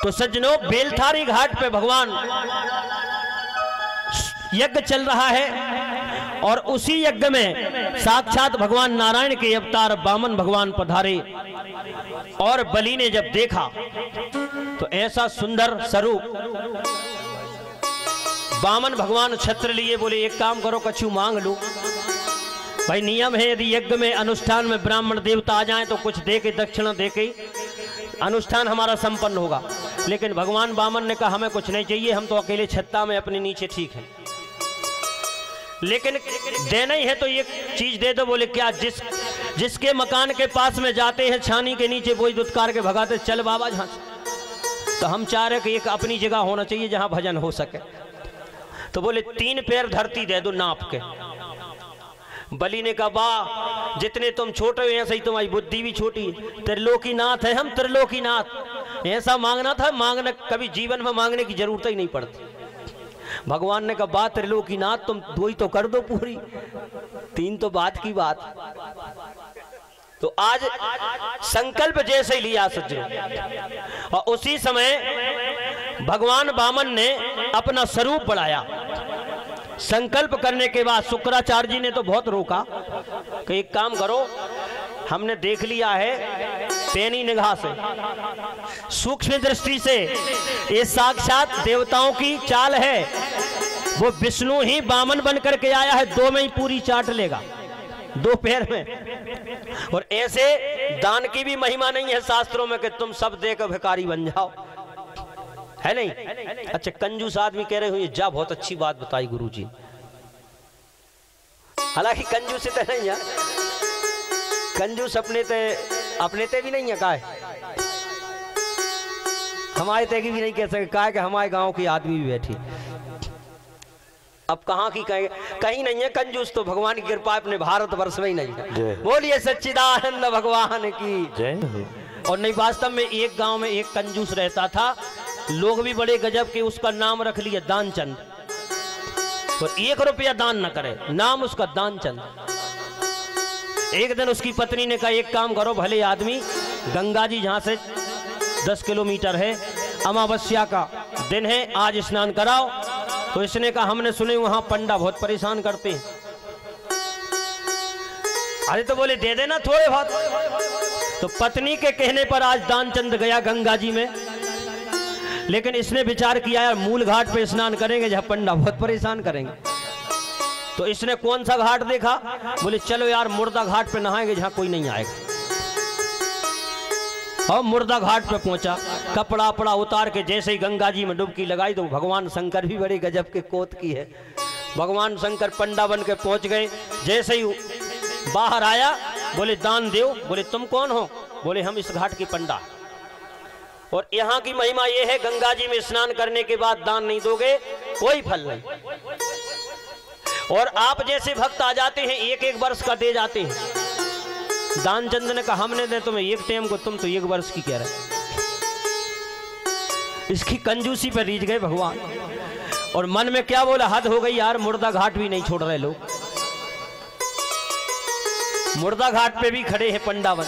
तो सज्जनों, बेलथारी घाट पे भगवान यज्ञ चल रहा है और उसी यज्ञ में साक्षात भगवान नारायण के अवतार वामन भगवान पधारे। और बलि ने जब देखा तो ऐसा सुंदर स्वरूप, वामन भगवान छत्र लिए, बोले एक काम करो, कछु मांग लो। भाई नियम है, यदि यज्ञ में अनुष्ठान में ब्राह्मण देवता आ जाएं तो कुछ दे के, दक्षिणा दे के अनुष्ठान हमारा संपन्न होगा। लेकिन भगवान वामन ने कहा हमें कुछ नहीं चाहिए, हम तो अकेले छत्ता में अपने नीचे ठीक है, लेकिन देना ही है तो ये चीज दे दो। बोले क्या? जिसके मकान के पास में जाते हैं छानी के नीचे वही दुत्कार के भगाते, चल बाबा जहां से। तो हम चाह रहे कि एक अपनी जगह होना चाहिए जहां भजन हो सके। तो बोले 3 पैर धरती दे दो नाप के। बलि ने कहा वाह, जितने तुम छोटे हो ऐसे ही तुम्हारी बुद्धि भी छोटी है। त्रिलोकीनाथ है हम, त्रिलोकीनाथ। ऐसा मांगना था, मांगना कभी जीवन में मांगने की जरूरत ही नहीं पड़ती। भगवान ने कहा बात त्रिलोकीनाथ, तुम 2 ही तो कर दो पूरी, 3 तो बात की बात। तो आज संकल्प जैसे ही लिया सज्जनों, और उसी समय भगवान वामन ने अपना स्वरूप बढ़ाया। संकल्प करने के बाद शुक्राचार्य जी ने तो बहुत रोका कि एक काम करो, हमने देख लिया है पैनी निगाह से, सूक्ष्म दृष्टि से, ये साक्षात देवताओं की चाल है। वो विष्णु ही वामन बन करके आया है, 2 में ही पूरी चाट लेगा, 2 पैर में। और ऐसे दान की भी महिमा नहीं है शास्त्रों में कि तुम सब देकर भिखारी बन जाओ, है नहीं? अच्छा, कंजूस आदमी कह रहे हो जा, बहुत अच्छी बात बताई गुरुजी। हालांकि कंजूस तो नहीं है, कंजूस अपने ते भी नहीं है, काहे हमारे ते की भी नहीं कह सके, काहे कि हमारे गांव की आदमी भी बैठी। अब कहाँ की कहीं नहीं है कंजूस, तो भगवान की कृपा अपने भारत वर्ष में ही नहीं है। बोलिए सच्चिदानंद भगवान की जय। और नहीं, वास्तव में एक गांव में एक कंजूस रहता था, लोग भी बड़े गजब के, उसका नाम रख लिया दानचंद। तो 1 रुपया दान न करे, नाम उसका दानचंद। एक दिन उसकी पत्नी ने कहा एक काम करो भले आदमी, गंगा जी जहां से 10 किलोमीटर है, अमावस्या का दिन है, आज स्नान कराओ, तो इसने कहा हमने सुने वहां पंडा बहुत परेशान करते हैं। अरे तो बोले दे देना थोड़े बहुत। तो पत्नी के कहने पर आज दानचंद गया गंगा जी में, लेकिन इसने विचार किया यार मूल घाट पे स्नान करेंगे जहां पंडा बहुत परेशान करेंगे। तो इसने कौन सा घाट देखा, बोले चलो यार मुर्दा घाट पे नहाएंगे जहां कोई नहीं आएगा। और मुर्दा घाट पे पहुंचा, कपड़ा अपड़ा उतार के जैसे ही गंगा जी में डुबकी लगाई तो भगवान शंकर भी बड़ी गजब के कोत की है। भगवान शंकर पंडा बन के पहुंच गए। जैसे ही बाहर आया बोले दान दो। बोले तुम कौन हो? बोले हम इस घाट के पंडा। और यहाँ की महिमा यह है गंगा जी में स्नान करने के बाद दान नहीं दोगे कोई फल नहीं। और आप जैसे भक्त आ जाते हैं एक एक वर्ष का दे जाते हैं। दानचंद ने कहा हमने दे तुम्हें एक टाइम को, तुम तो एक वर्ष की कह रहे। इसकी कंजूसी पर रीझ गए भगवान। और मन में क्या बोला, हद हो गई यार, मुर्दा घाट भी नहीं छोड़ रहे लोग। मुर्दा घाट पे भी खड़े हैं पंडावन।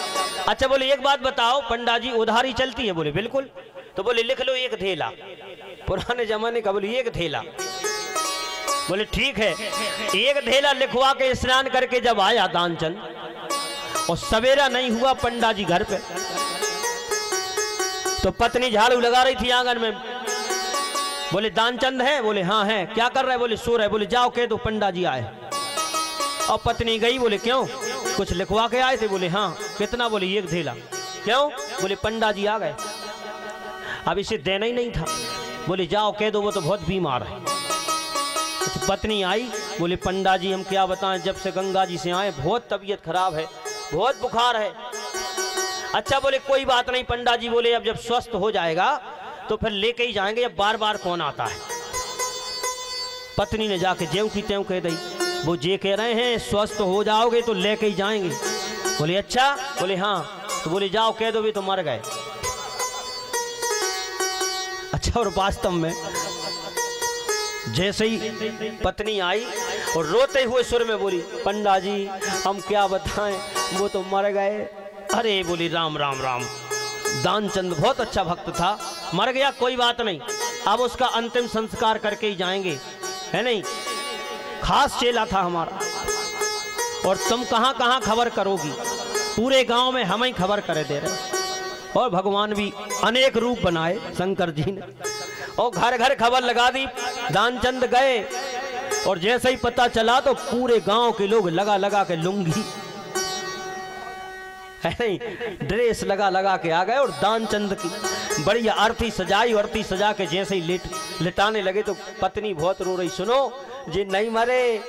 अच्छा बोले एक बात बताओ पंडा जी उधारी चलती है? बोले बिल्कुल। तो बोले लिख लो एक थैला, पुराने जमाने का। बोले एक थैला। बोले ठीक है। एक थैला लिखवा के स्नान करके जब आया दानचंद और सवेरा नहीं हुआ पंडा जी घर पे, तो पत्नी झाड़ू लगा रही थी आंगन में। बोले दानचंद है? बोले हाँ है। क्या कर रहा है? बोले सो रहे। बोले जाओ कह दो पंडा जी आए। और पत्नी गई। बोले क्यों, कुछ लिखवा के आए थे? बोले हाँ। कितना? बोले एक थैला। क्यों? बोले पंडा जी आ गए, अब इसे देना ही नहीं था। बोले जाओ कह दो वो तो बहुत बीमार है। पत्नी आई। बोले पंडा जी हम क्या बताएं, जब से गंगा जी से आए बहुत तबीयत खराब है, बहुत बुखार है। अच्छा बोले कोई बात नहीं पंडा जी। बोले अब जब स्वस्थ हो जाएगा तो फिर लेके ही जाएंगे, अब बार बार कौन आता है। पत्नी ने जाके ज्यों की त्यों कह दी। वो जे कह रहे हैं स्वस्थ हो जाओगे तो लेके ही जाएंगे। बोले अच्छा? बोले हाँ। तो बोले जाओ कह दो भी तो मर गए। अच्छा और वास्तव में जैसे ही पत्नी आई और रोते हुए सुर में बोली पंडा जी हम क्या बताएं, वो तो मर गए। अरे बोली राम राम राम। दानचंद बहुत अच्छा भक्त था, मर गया कोई बात नहीं, अब उसका अंतिम संस्कार करके ही जाएंगे, है नहीं, खास चेला था हमारा। और तुम कहां कहां खबर करोगी, पूरे गांव में हम ही खबर करे दे रहे। और भगवान भी अनेक रूप बनाए शंकर जी ने, और घर घर खबर लगा दी। दानचंद गए और जैसे ही पता चला तो पूरे गांव के लोग लगा लगा के लुंगी, है नहीं, ड्रेस लगा लगा के आ गए। और दानचंद की बढ़िया आरती सजाई। आरती सजा के जैसे ही लिटाने लगे तो पत्नी बहुत रो रही, सुनो जे नहीं मरे,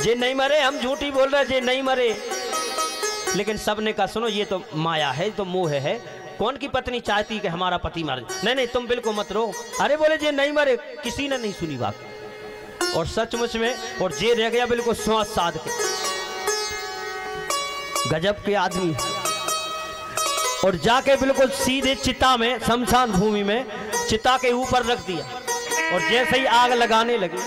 जे नहीं मरे, हम झूठी बोल रहे, जे नहीं मरे। लेकिन सबने कहा सुनो ये तो माया है, तो मोह है, कौन की पत्नी चाहती कि हमारा पति मर जाए? नहीं नहीं तुम बिल्कुल मत रो। अरे बोले जे नहीं मरे, किसी ने नहीं सुनी बात। और सचमुच में और जे रह गया बिल्कुल श्वास साध के, गजब के आदमी। और जाके बिल्कुल सीधे चिता में, शमशान भूमि में चिता के ऊपर रख दिया। और जैसे ही आग लगाने लगे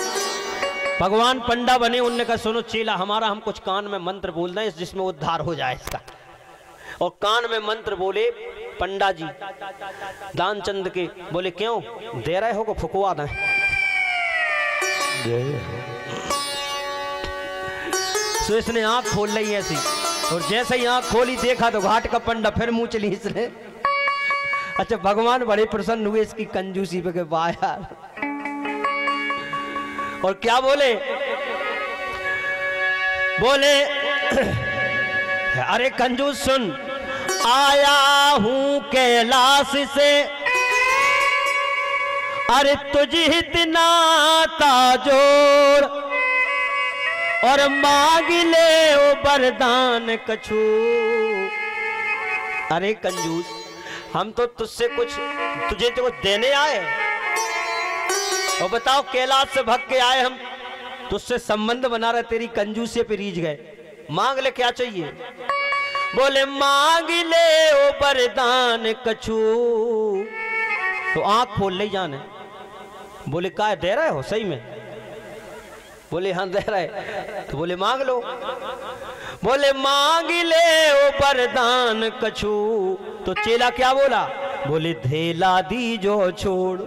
भगवान पंडा बने। उनने कहा सुनो चेला हमारा, हम कुछ कान में मंत्र बोल रहे हैं जिसमें उद्धार हो जाए इसका। और कान में मंत्र बोले पंडा जी दानचंद के। बोले क्यों दे रहे हो को फुकवा दें? तो इसने आंख खोल ली ऐसी, और जैसे ही आंख खोली देखा तो घाट का पंडा फिर मुंह चली इसने। अच्छा भगवान बड़े प्रसन्न हुए इसकी कंजूसी पे के वाह यार। और क्या बोले, बोले अरे कंजूस सुन, आया हूं कैलाश से, अरे तुझे इतना ताजोर, और मांग ले ओ वरदान कछु। अरे कंजूस हम तो तुझसे कुछ, तुझे तो कुछ देने आए, और बताओ कैलाश से भग के आए हम, तुझसे संबंध बना रहे, तेरी कंजूसी पे रीझ गए। मांग ले क्या चाहिए? बोले मांग ले ओ वरदान कछु। तो आंख खोल ले जाने। बोले का दे रहे हो सही में? बोले हाँ दे रहे। तो बोले मांग लो। बोले मांग ले ओ वरदान कछु। तो चेला क्या बोला? बोले धेला दी जो छोड़।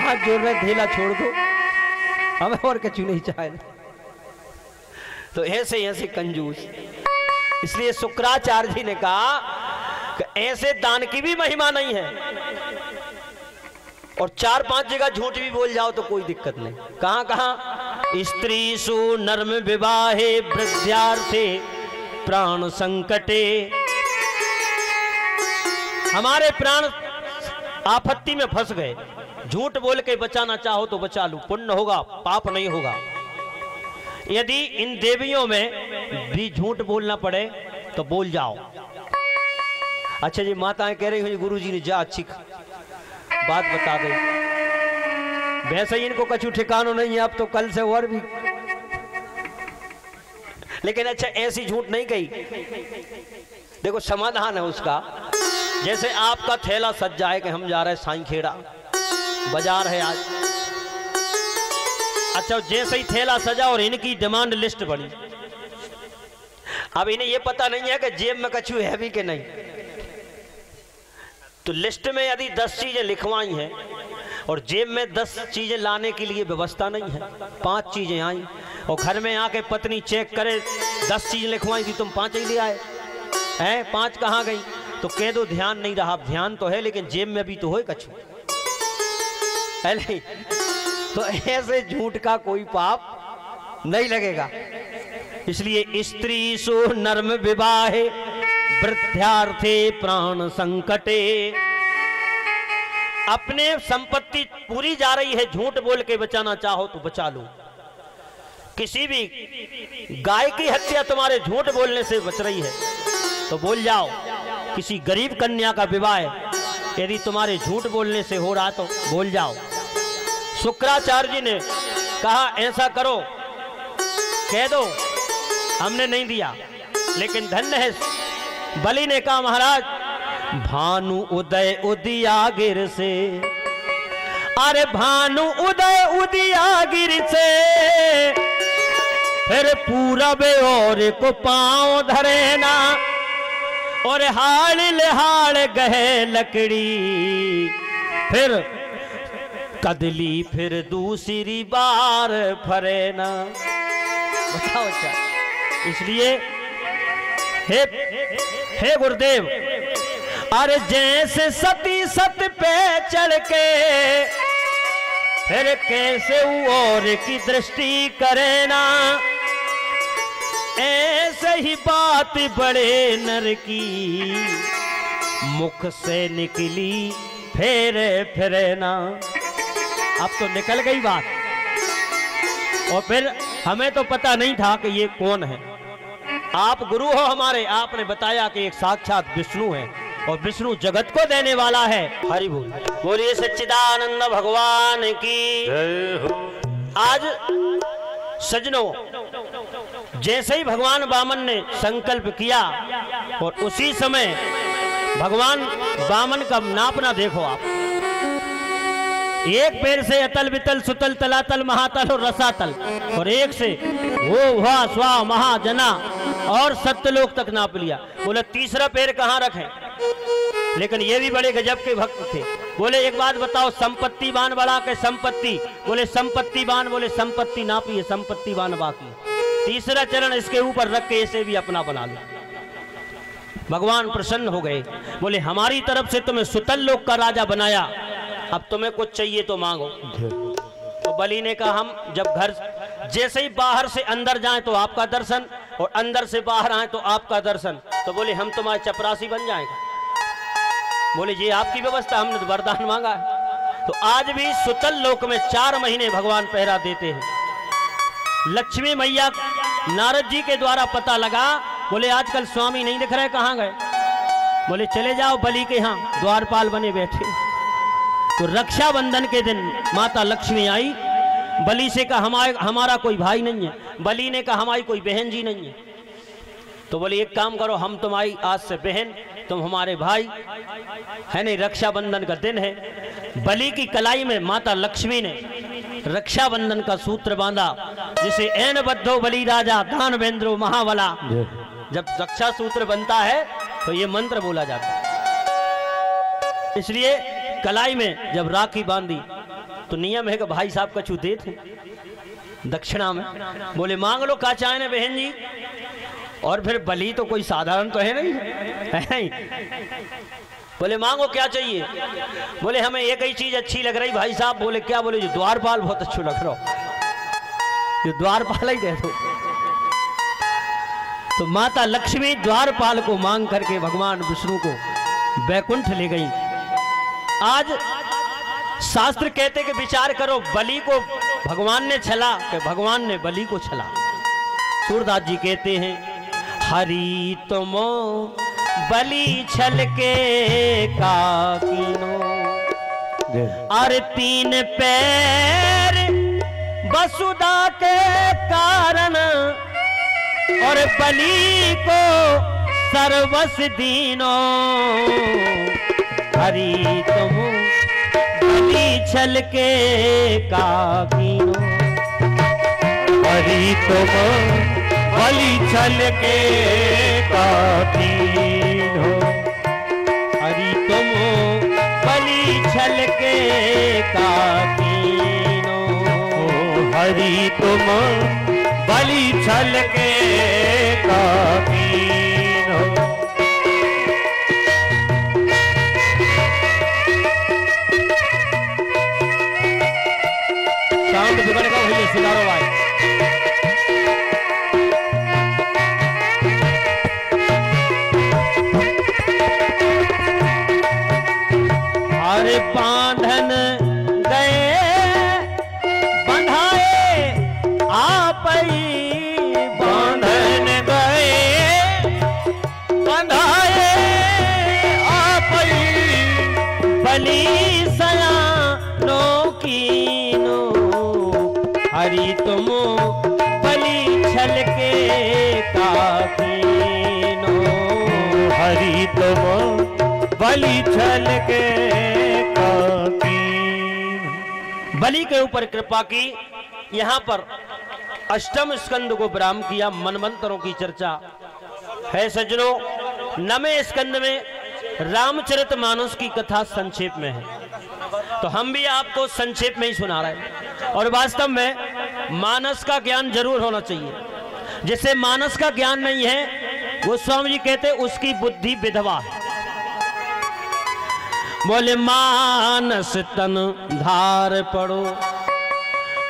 हाथ जोड़ रहे, ढेला छोड़ दो, हमें और कछु नहीं चाहिए। तो ऐसे ऐसे कंजूस। इसलिए शुक्राचार्य जी ने कहा कि ऐसे दान की भी महिमा नहीं है, और 4-5 जगह झूठ भी बोल जाओ तो कोई दिक्कत नहीं। कहां कहां? स्त्री सु नर्म विवाहे वृद्धार्थे प्राण संकटे। हमारे प्राण आपत्ति में फंस गए, झूठ बोल के बचाना चाहो तो बचा लो, पुण्य होगा, पाप नहीं होगा। यदि इन देवियों में भी झूठ बोलना पड़े तो बोल जाओ। अच्छा जी, माताएं कह रही हुई गुरु जी ने जा अच्छी बात बता दे, वैसे ही इनको कछु ठिकानो नहीं है, अब तो कल से और भी। लेकिन अच्छा ऐसी झूठ नहीं कही। देखो समाधान है उसका। जैसे आपका थैला सज जाए कि हम जा रहे हैं साईंखेड़ा, बाजार है आज। अच्छा जैसे ही थैला सजा और इनकी डिमांड लिस्ट बनी, अब इन्हें ये पता नहीं है कि जेब में कछु है भी कि नहीं। तो लिस्ट में यदि 10 चीजें लिखवाई हैं और जेब में 10 चीजें लाने के लिए व्यवस्था नहीं है, 5 चीजें आई और घर में आके पत्नी चेक करे 10 चीजें लिखवाई थी, तुम 5 ही ले आए हैं, 5 कहाँ गई? तो कह दो ध्यान नहीं रहा। ध्यान तो है लेकिन जेब में भी तो हो कछु है नहीं। तो ऐसे झूठ का कोई पाप नहीं लगेगा। इसलिए स्त्री सो नर्म विवाहे वृद्धार्थे प्राण संकटे। अपने संपत्ति पूरी जा रही है, झूठ बोल के बचाना चाहो तो बचा लो। किसी भी गाय की हत्या तुम्हारे झूठ बोलने से बच रही है तो बोल जाओ। किसी गरीब कन्या का विवाह यदि तुम्हारे झूठ बोलने से हो रहा तो बोल जाओ। शुक्राचार्य जी ने कहा ऐसा करो, कह दो हमने नहीं दिया। लेकिन धन्य है बलि ने कहा महाराज भानु उदय उदिया गिर से, अरे भानु उदय उदिया गिर से, फिर पूरब और को पांव धरे ना, और हाल लिहाड़ गहे लकड़ी, फिर कदली फिर दूसरी बार फरे ना। बताओ क्या? इसलिए हे गुरुदेव, अरे जैसे सती सत पे चढ़ के फिर कैसे और की दृष्टि करे ना, ऐसे ही बात बड़े नर की मुख से निकली फेरे फिरे ना। अब तो निकल गई बात, और फिर हमें तो पता नहीं था कि ये कौन है। आप गुरु हो हमारे, आपने बताया कि एक साक्षात विष्णु है और विष्णु जगत को देने वाला है। हरि बोल, बोलिए सच्चिदानंद भगवान की जय हो। आज सजनों, जैसे ही भगवान वामन ने संकल्प किया और उसी समय भगवान वामन का नापना देखो आप, एक पैर से अतल वितल सुतल तलातल महातल और रसातल, और एक से वो भा स्वा महाजना और सत्यलोक तक नाप लिया। बोले तीसरा पैर कहाँ रखें? लेकिन ये भी बड़े गजब के भक्त थे। बोले एक बात बताओ, संपत्तिवान बड़ा के संपत्ति? बोले संपत्तिवान, बोले संपत्ति नापी है, संपत्तिवान बाकी। तीसरा चरण इसके ऊपर रख के इसे भी अपना बना लो। भगवान प्रसन्न हो गए, बोले हमारी तरफ से तुम्हें सुतल लोक का राजा बनाया, अब तुम्हें कुछ चाहिए तो मांगो। तो बलि ने कहा हम जब घर जैसे ही बाहर से अंदर जाएं तो आपका दर्शन, और अंदर से बाहर आए तो आपका दर्शन। तो बोले हम तुम्हारे चपरासी बन जाएंगे। बोले ये आपकी व्यवस्था, हमने तो वरदान मांगा है। तो आज भी सुतल लोक में 4 महीने भगवान पहरा देते हैं। लक्ष्मी मैया नारद जी के द्वारा पता लगा, बोले आजकल स्वामी नहीं दिख रहे, कहाँ गए? बोले चले जाओ बलि के यहाँ, द्वारपाल बने बैठे। तो रक्षाबंधन के दिन माता लक्ष्मी आई, बलि से कहा हमारा कोई भाई नहीं है। बलि ने कहा हमारी कोई बहन जी नहीं है। तो बोले एक काम करो, हम तुम्हारी आज से बहन, तुम हमारे भाई है नहीं। रक्षाबंधन का दिन है। बलि की कलाई में माता लक्ष्मी ने रक्षाबंधन का सूत्र बांधा, जिसे ऐन बद्धो बलि राजा दानवेंद्रो महाबला। जब रक्षा सूत्र बनता है तो ये मंत्र बोला जाता है। इसलिए कलाई में जब राखी बांधी तो नियम है कि भाई साहब कछु दे थे दक्षिणा में। बोले मांग लो क्या चाहे ना बहन जी। और फिर बलि तो कोई साधारण तो है नहीं, है नहीं। बोले मांगो क्या चाहिए। बोले हमें एक ही चीज अच्छी लग रही भाई साहब। बोले क्या। बोले जो द्वारपाल बहुत अच्छा लग रहा हो, जो द्वारपाल ही दे दो। तो माता लक्ष्मी द्वारपाल को मांग करके भगवान विष्णु को बैकुंठ ले गई। आज शास्त्र कहते कि विचार करो, बलि को भगवान ने छला कि भगवान ने बलि को छला। सूरदास जी कहते हैं हरि तुमो बलि छल के काकीनो, अरे 3 पैर वसुदा के कारण, और बलि को सर्वस दीनो। हरि तुम बलि छल के काकीनो, हरि तुम बलि छल के काकीनो, हरि तुम बलि छल के काकीनो, हरि तुम बलि छल के काकीनो। साउंड बिगड़ गया भैया, सुधारो भाई। अरे बांधन गए बंधाए आप ही, बांधन गए बंधाए आप ही, बलि सयानो कीनो। हरि तुम बलि छल के काकीनो, हरि तुम बलि छल के काकीनो। बलि के ऊपर कृपा की। यहाँ पर अष्टम स्कंद को विराम किया। मनमंत्रों की चर्चा है सज्जनों। 9वें स्कंद में रामचरितमानस की कथा संक्षेप में है, तो हम भी आपको संक्षेप में ही सुना रहे हैं। और वास्तव में मानस का ज्ञान जरूर होना चाहिए। जिसे मानस का ज्ञान नहीं है वो स्वामी जी कहते उसकी बुद्धि विधवा है। बोले मानस तन धार पड़ो,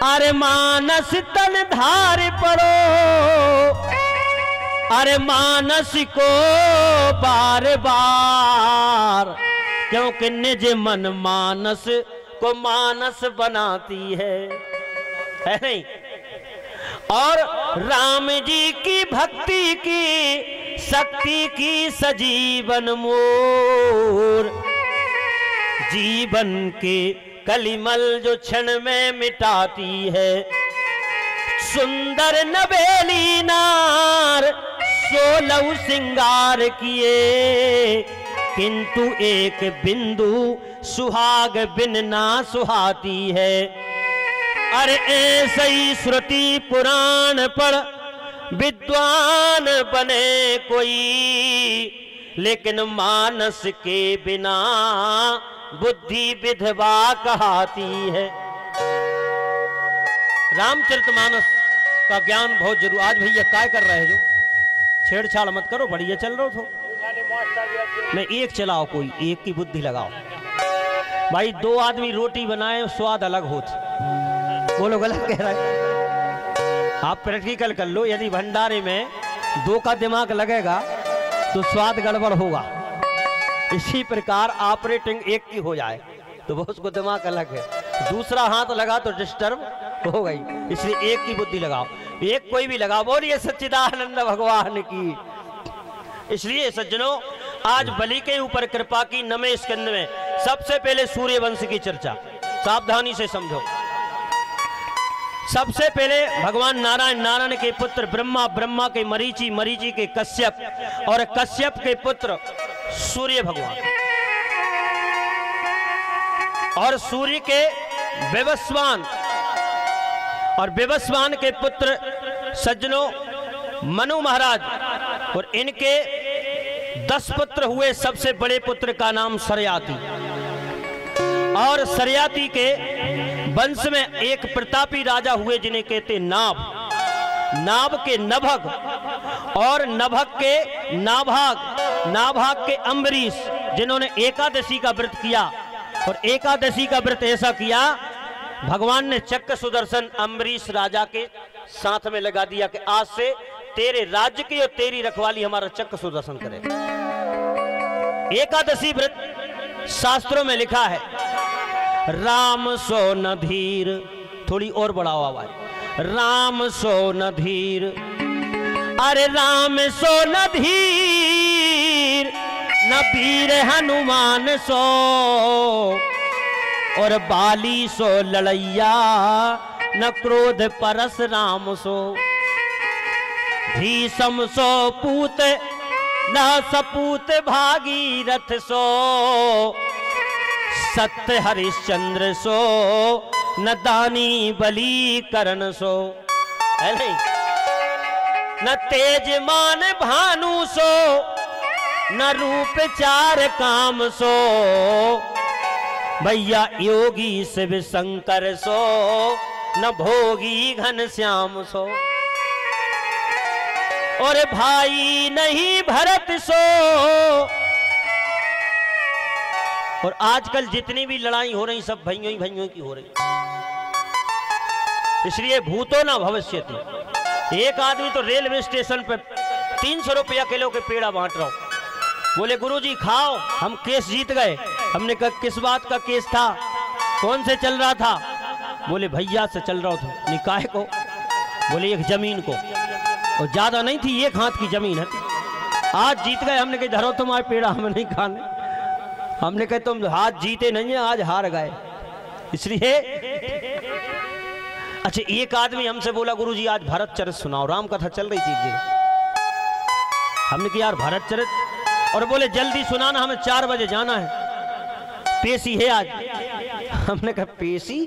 अरे मानस तन धार पड़ो, अरे मानस को बार बार, क्योंकि निज मन मानस को मानस बनाती है नहीं। और राम जी की भक्ति की शक्ति की सजीवन मोर, जीवन के कलिमल जो क्षण में मिटाती है। सुंदर नवेली नार 16 श्रृंगार किए, किंतु एक बिंदु सुहाग बिन ना सुहाती है। अरे ऐसे ही श्रुति पुराण पढ़ विद्वान बने कोई, लेकिन मानस के बिना बुद्धि विधवा कहाती है। रामचरितमानस का ज्ञान बहुत जरूर। आज भैया काय कर रहे हो, छेड़छाड़ मत करो, बढ़िया चल रहे हो। नहीं एक चलाओ, कोई एक की बुद्धि लगाओ भाई। 2 आदमी रोटी बनाए स्वाद अलग होती। बोलो गलत कह रहे हैं। आप प्रैक्टिकल कर लो, यदि भंडारे में 2 का दिमाग लगेगा तो स्वाद गड़बड़ होगा। इसी प्रकार ऑपरेटिंग एक की हो जाए तो वो उसको दिमाग अलग है, दूसरा हाथ लगा तो डिस्टर्ब हो गई। इसलिए एक की बुद्धि लगाओ, एक कोई भी लगाओ। बोलिए सच्चिदानंद भगवान की। इसलिए सज्जनों आज बलि के ऊपर कृपा की 9वें स्कंद में सबसे पहले सूर्य वंश की चर्चा। सावधानी से समझो। सबसे पहले भगवान नारायण, नारायण के पुत्र ब्रह्मा, ब्रह्मा के मरीचि, मरीचि के कश्यप, और कश्यप के पुत्र सूर्य भगवान, और सूर्य के विवस्वान, और विवस्वान के पुत्र सज्जनों मनु महाराज, और इनके 10 पुत्र हुए। सबसे बड़े पुत्र का नाम सरयाति, और सरियाती के वंश में एक प्रतापी राजा हुए जिन्हें कहते नाभ। नाभ के नभग और नभग के नाभाग, नाभाग के अम्बरीश, जिन्होंने एकादशी का व्रत किया। और एकादशी का व्रत ऐसा किया, भगवान ने चक्र सुदर्शन अम्बरीश राजा के साथ में लगा दिया कि आज से तेरे राज्य की और तेरी रखवाली हमारा चक्र सुदर्शन करे। एकादशी व्रत शास्त्रों में लिखा है, राम सो न धीर, थोड़ी और बढ़ाओ आवाज, राम सो न धीर, अरे राम सो न धीर, न वीर हनुमान सो, और बाली सो लड़ैया, न क्रोध परस राम सो, भीषम सो पूत, न सपूत भागीरथ सो, सत्य हरिश्चंद्र सो, न दानी बली करण सो, है नहीं, न तेजमान भानु सो, न रूप चार काम सो, भैया योगी शिव शंकर सो, न भोगी घन श्याम सो, और भाई नहीं भरत सो। और आजकल जितनी भी लड़ाई हो रही सब भाइयों ही भाइयों की हो रही, इसलिए भूतो ना भविष्यति। एक आदमी तो रेलवे स्टेशन पे 300 रुपया किलो के पेड़ा बांट रहा हूं। बोले गुरुजी खाओ, हम केस जीत गए। हमने कहा किस बात का केस था, कौन से चल रहा था? बोले भैया से चल रहा था। निकाय को? बोले एक जमीन को, और ज्यादा नहीं थी, एक हाथ की जमीन है। आज जीत गए। हमने कहा धरो तुम्हारे पेड़ा, हमें नहीं खाने। हमने कहा तुम हाथ जीते नहीं है, आज हार गए। इसलिए अच्छा, एक आदमी हमसे बोला गुरुजी आज भरत चरित सुनाओ, राम कथा चल रही थी जी। हमने कहा यार भरत चरित, और बोले जल्दी सुनाना, हमें 4 बजे जाना है, पेशी है आज। हमने कहा पेशी?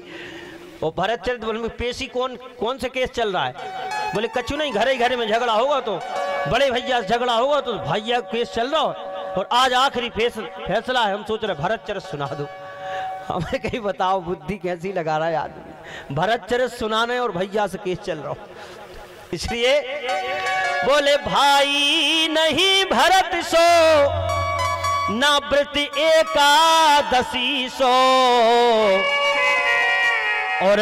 और भरत चरित बोले पेशी कौन से केस चल रहा है? बोले कछु नहीं, घरे घरे में झगड़ा होगा तो बड़े भैया से झगड़ा होगा तो भैया केस चल रहा हो, और आज आखिरी फैसला है, हम सोच रहे भरत चरित सुना दो। हमें कहीं बताओ बुद्धि कैसी लगा रहा है आदमी, भरत चरित सुनाने और भैया से केस चल रहा हो। इसलिए बोले भाई नहीं भरत सो, ना व्रत एकादशी सो, और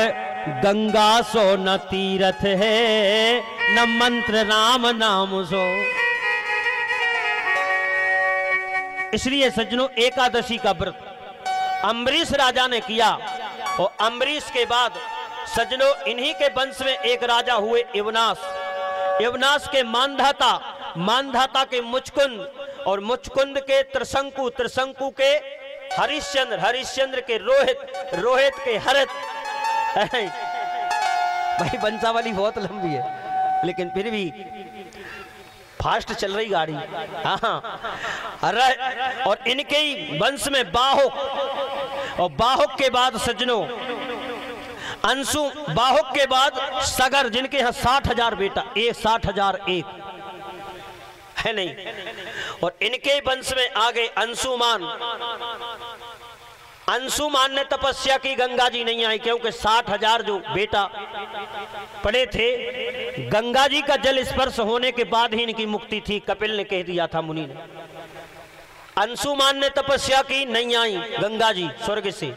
गंगा सो न तीर्थ है, न मंत्र राम नाम सो। इसलिए सज्जनों एकादशी का व्रत अम्बरीश राजा ने किया, और अम्बरीश के बाद सज्जनों इन्हीं के वंश में एक राजा हुए इवनास। इवनास के मानधाता, मानधाता के मुचकुंद, और मुचकुंद के त्रिशंकु, त्रिशंकु के हरिश्चंद्र, हरिश्चंद्र के रोहित, रोहित के हरत। भाई वंशावली बहुत लंबी है, लेकिन फिर भी फास्ट चल रही गाड़ी। हाँ, और इनके ही वंश में बाहुक, और बाहुक के बाद सज्जनों अंशु, बाहुक के बाद सगर, जिनके यहाँ 60,000 बेटा, 60,001 है नहीं। और इनके वंश में आ गए अंशुमान। अंशुमान ने तपस्या की, गंगा जी नहीं आई, क्योंकि 60,000 जो बेटा पड़े थे, गंगा जी का जल स्पर्श होने के बाद ही इनकी मुक्ति थी, कपिल ने कह दिया था, मुनि ने। अंशुमान ने तपस्या की, नहीं आई गंगा जी स्वर्ग से।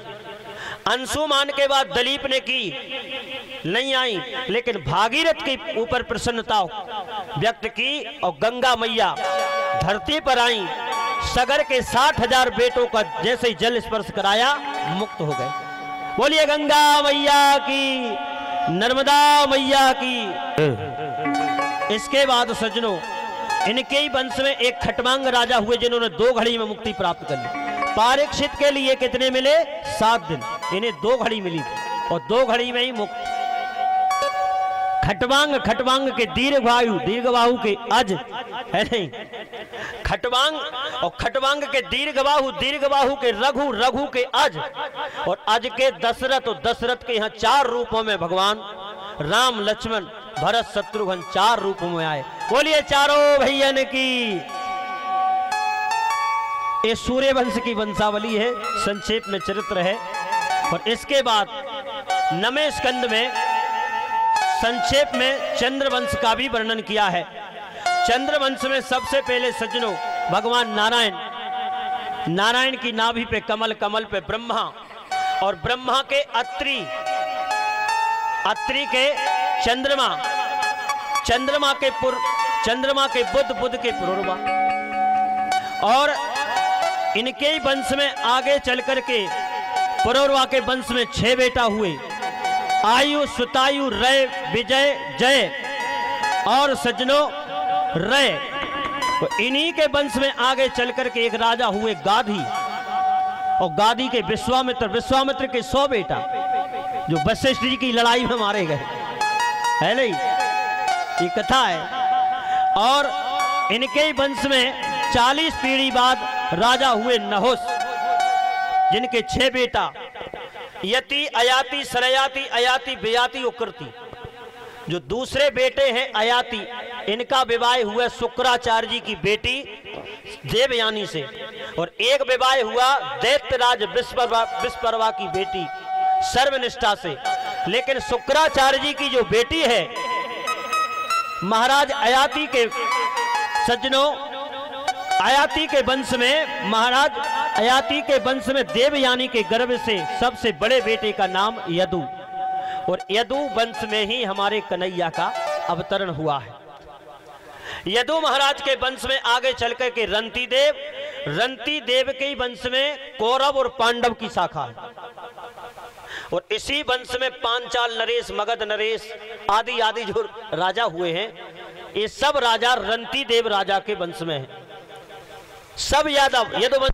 अंशुमान के बाद दलीप ने की, नहीं आई, लेकिन भागीरथ के ऊपर प्रसन्नता व्यक्त की, और गंगा मैया धरती पर आई। सगर के 60,000 बेटों का जैसे ही जल स्पर्श कराया, मुक्त हो गए। बोलिए गंगा मैया की, नर्मदा मैया की। इसके बाद सज्जनों इनके ही वंश में एक खटवांग राजा हुए, जिन्होंने 2 घड़ी में मुक्ति प्राप्त कर ली। परीक्षित के लिए कितने मिले? 7 दिन। इन्हें 2 घड़ी मिली थी, और 2 घड़ी में ही मुक्त। खटवांग, खटवांग के दीर्घवायु, दीर्घबाहु के अज, है नहीं। खटवांग, और खटवांग के दीर्घबाहु, दीर्घबाहु के रघु, रघु के अज, और अज के दशरथ, और दशरथ के यहाँ 4 रूपों में भगवान राम, लक्ष्मण, भरत, शत्रुघ्न 4 रूपों में आए। बोलिए चारों भैयन की। ये सूर्यवंश की वंशावली है, संक्षेप में चरित्र है। और इसके बाद 9वें स्कंद में संक्षेप में चंद्रवंश का भी वर्णन किया है। चंद्रवंश में सबसे पहले सज्जनों भगवान नारायण की नाभि पे कमल, कमल पे ब्रह्मा, और ब्रह्मा के अत्रि के चंद्रमा, चंद्रमा के बुध, बुध के पुरुरवा, और इनके ही वंश में आगे चल करके पुरुरवा के वंश में 6 बेटा हुए, आयु, सुतायु, रय, विजय, जय और सज्जनों रय। तो इन्हीं के वंश में आगे चल करके एक राजा हुए गाधी, और गाधी के विश्वामित्र के 100 बेटा जो वशिष्ठ जी की लड़ाई में मारे गए, है नहीं, ये कथा है। और इनके ही वंश में 40 पीढ़ी बाद राजा हुए नहुस, जिनके 6 बेटा यति, अयाति, सरयाति, अयाति, बेयाति, उकृति। जो दूसरे बेटे हैं अयाति, इनका विवाह हुआ शुक्राचार्य जी की बेटी देवयानी से, और एक विवाह हुआ दैत्यराज विश्वपर्वा की बेटी सर्वनिष्ठा से। लेकिन शुक्राचार्य जी की जो बेटी है महाराज अयाति के, सज्जनों अयाति के वंश में, महाराज अयाति के वंश में देवयानी के गर्भ से सबसे बड़े बेटे का नाम यदु, और यदु वंश में ही हमारे कन्हैया का अवतरण हुआ है। यदु महाराज के वंश में आगे चलकर के रंती देव के ही वंश में कौरव और पांडव की शाखा है, और इसी वंश में पांचाल नरेश, मगध नरेश आदि आदि जो राजा हुए हैं, ये सब राजा रंती देव राजा के वंश में हैं। सब यादव यदु वंश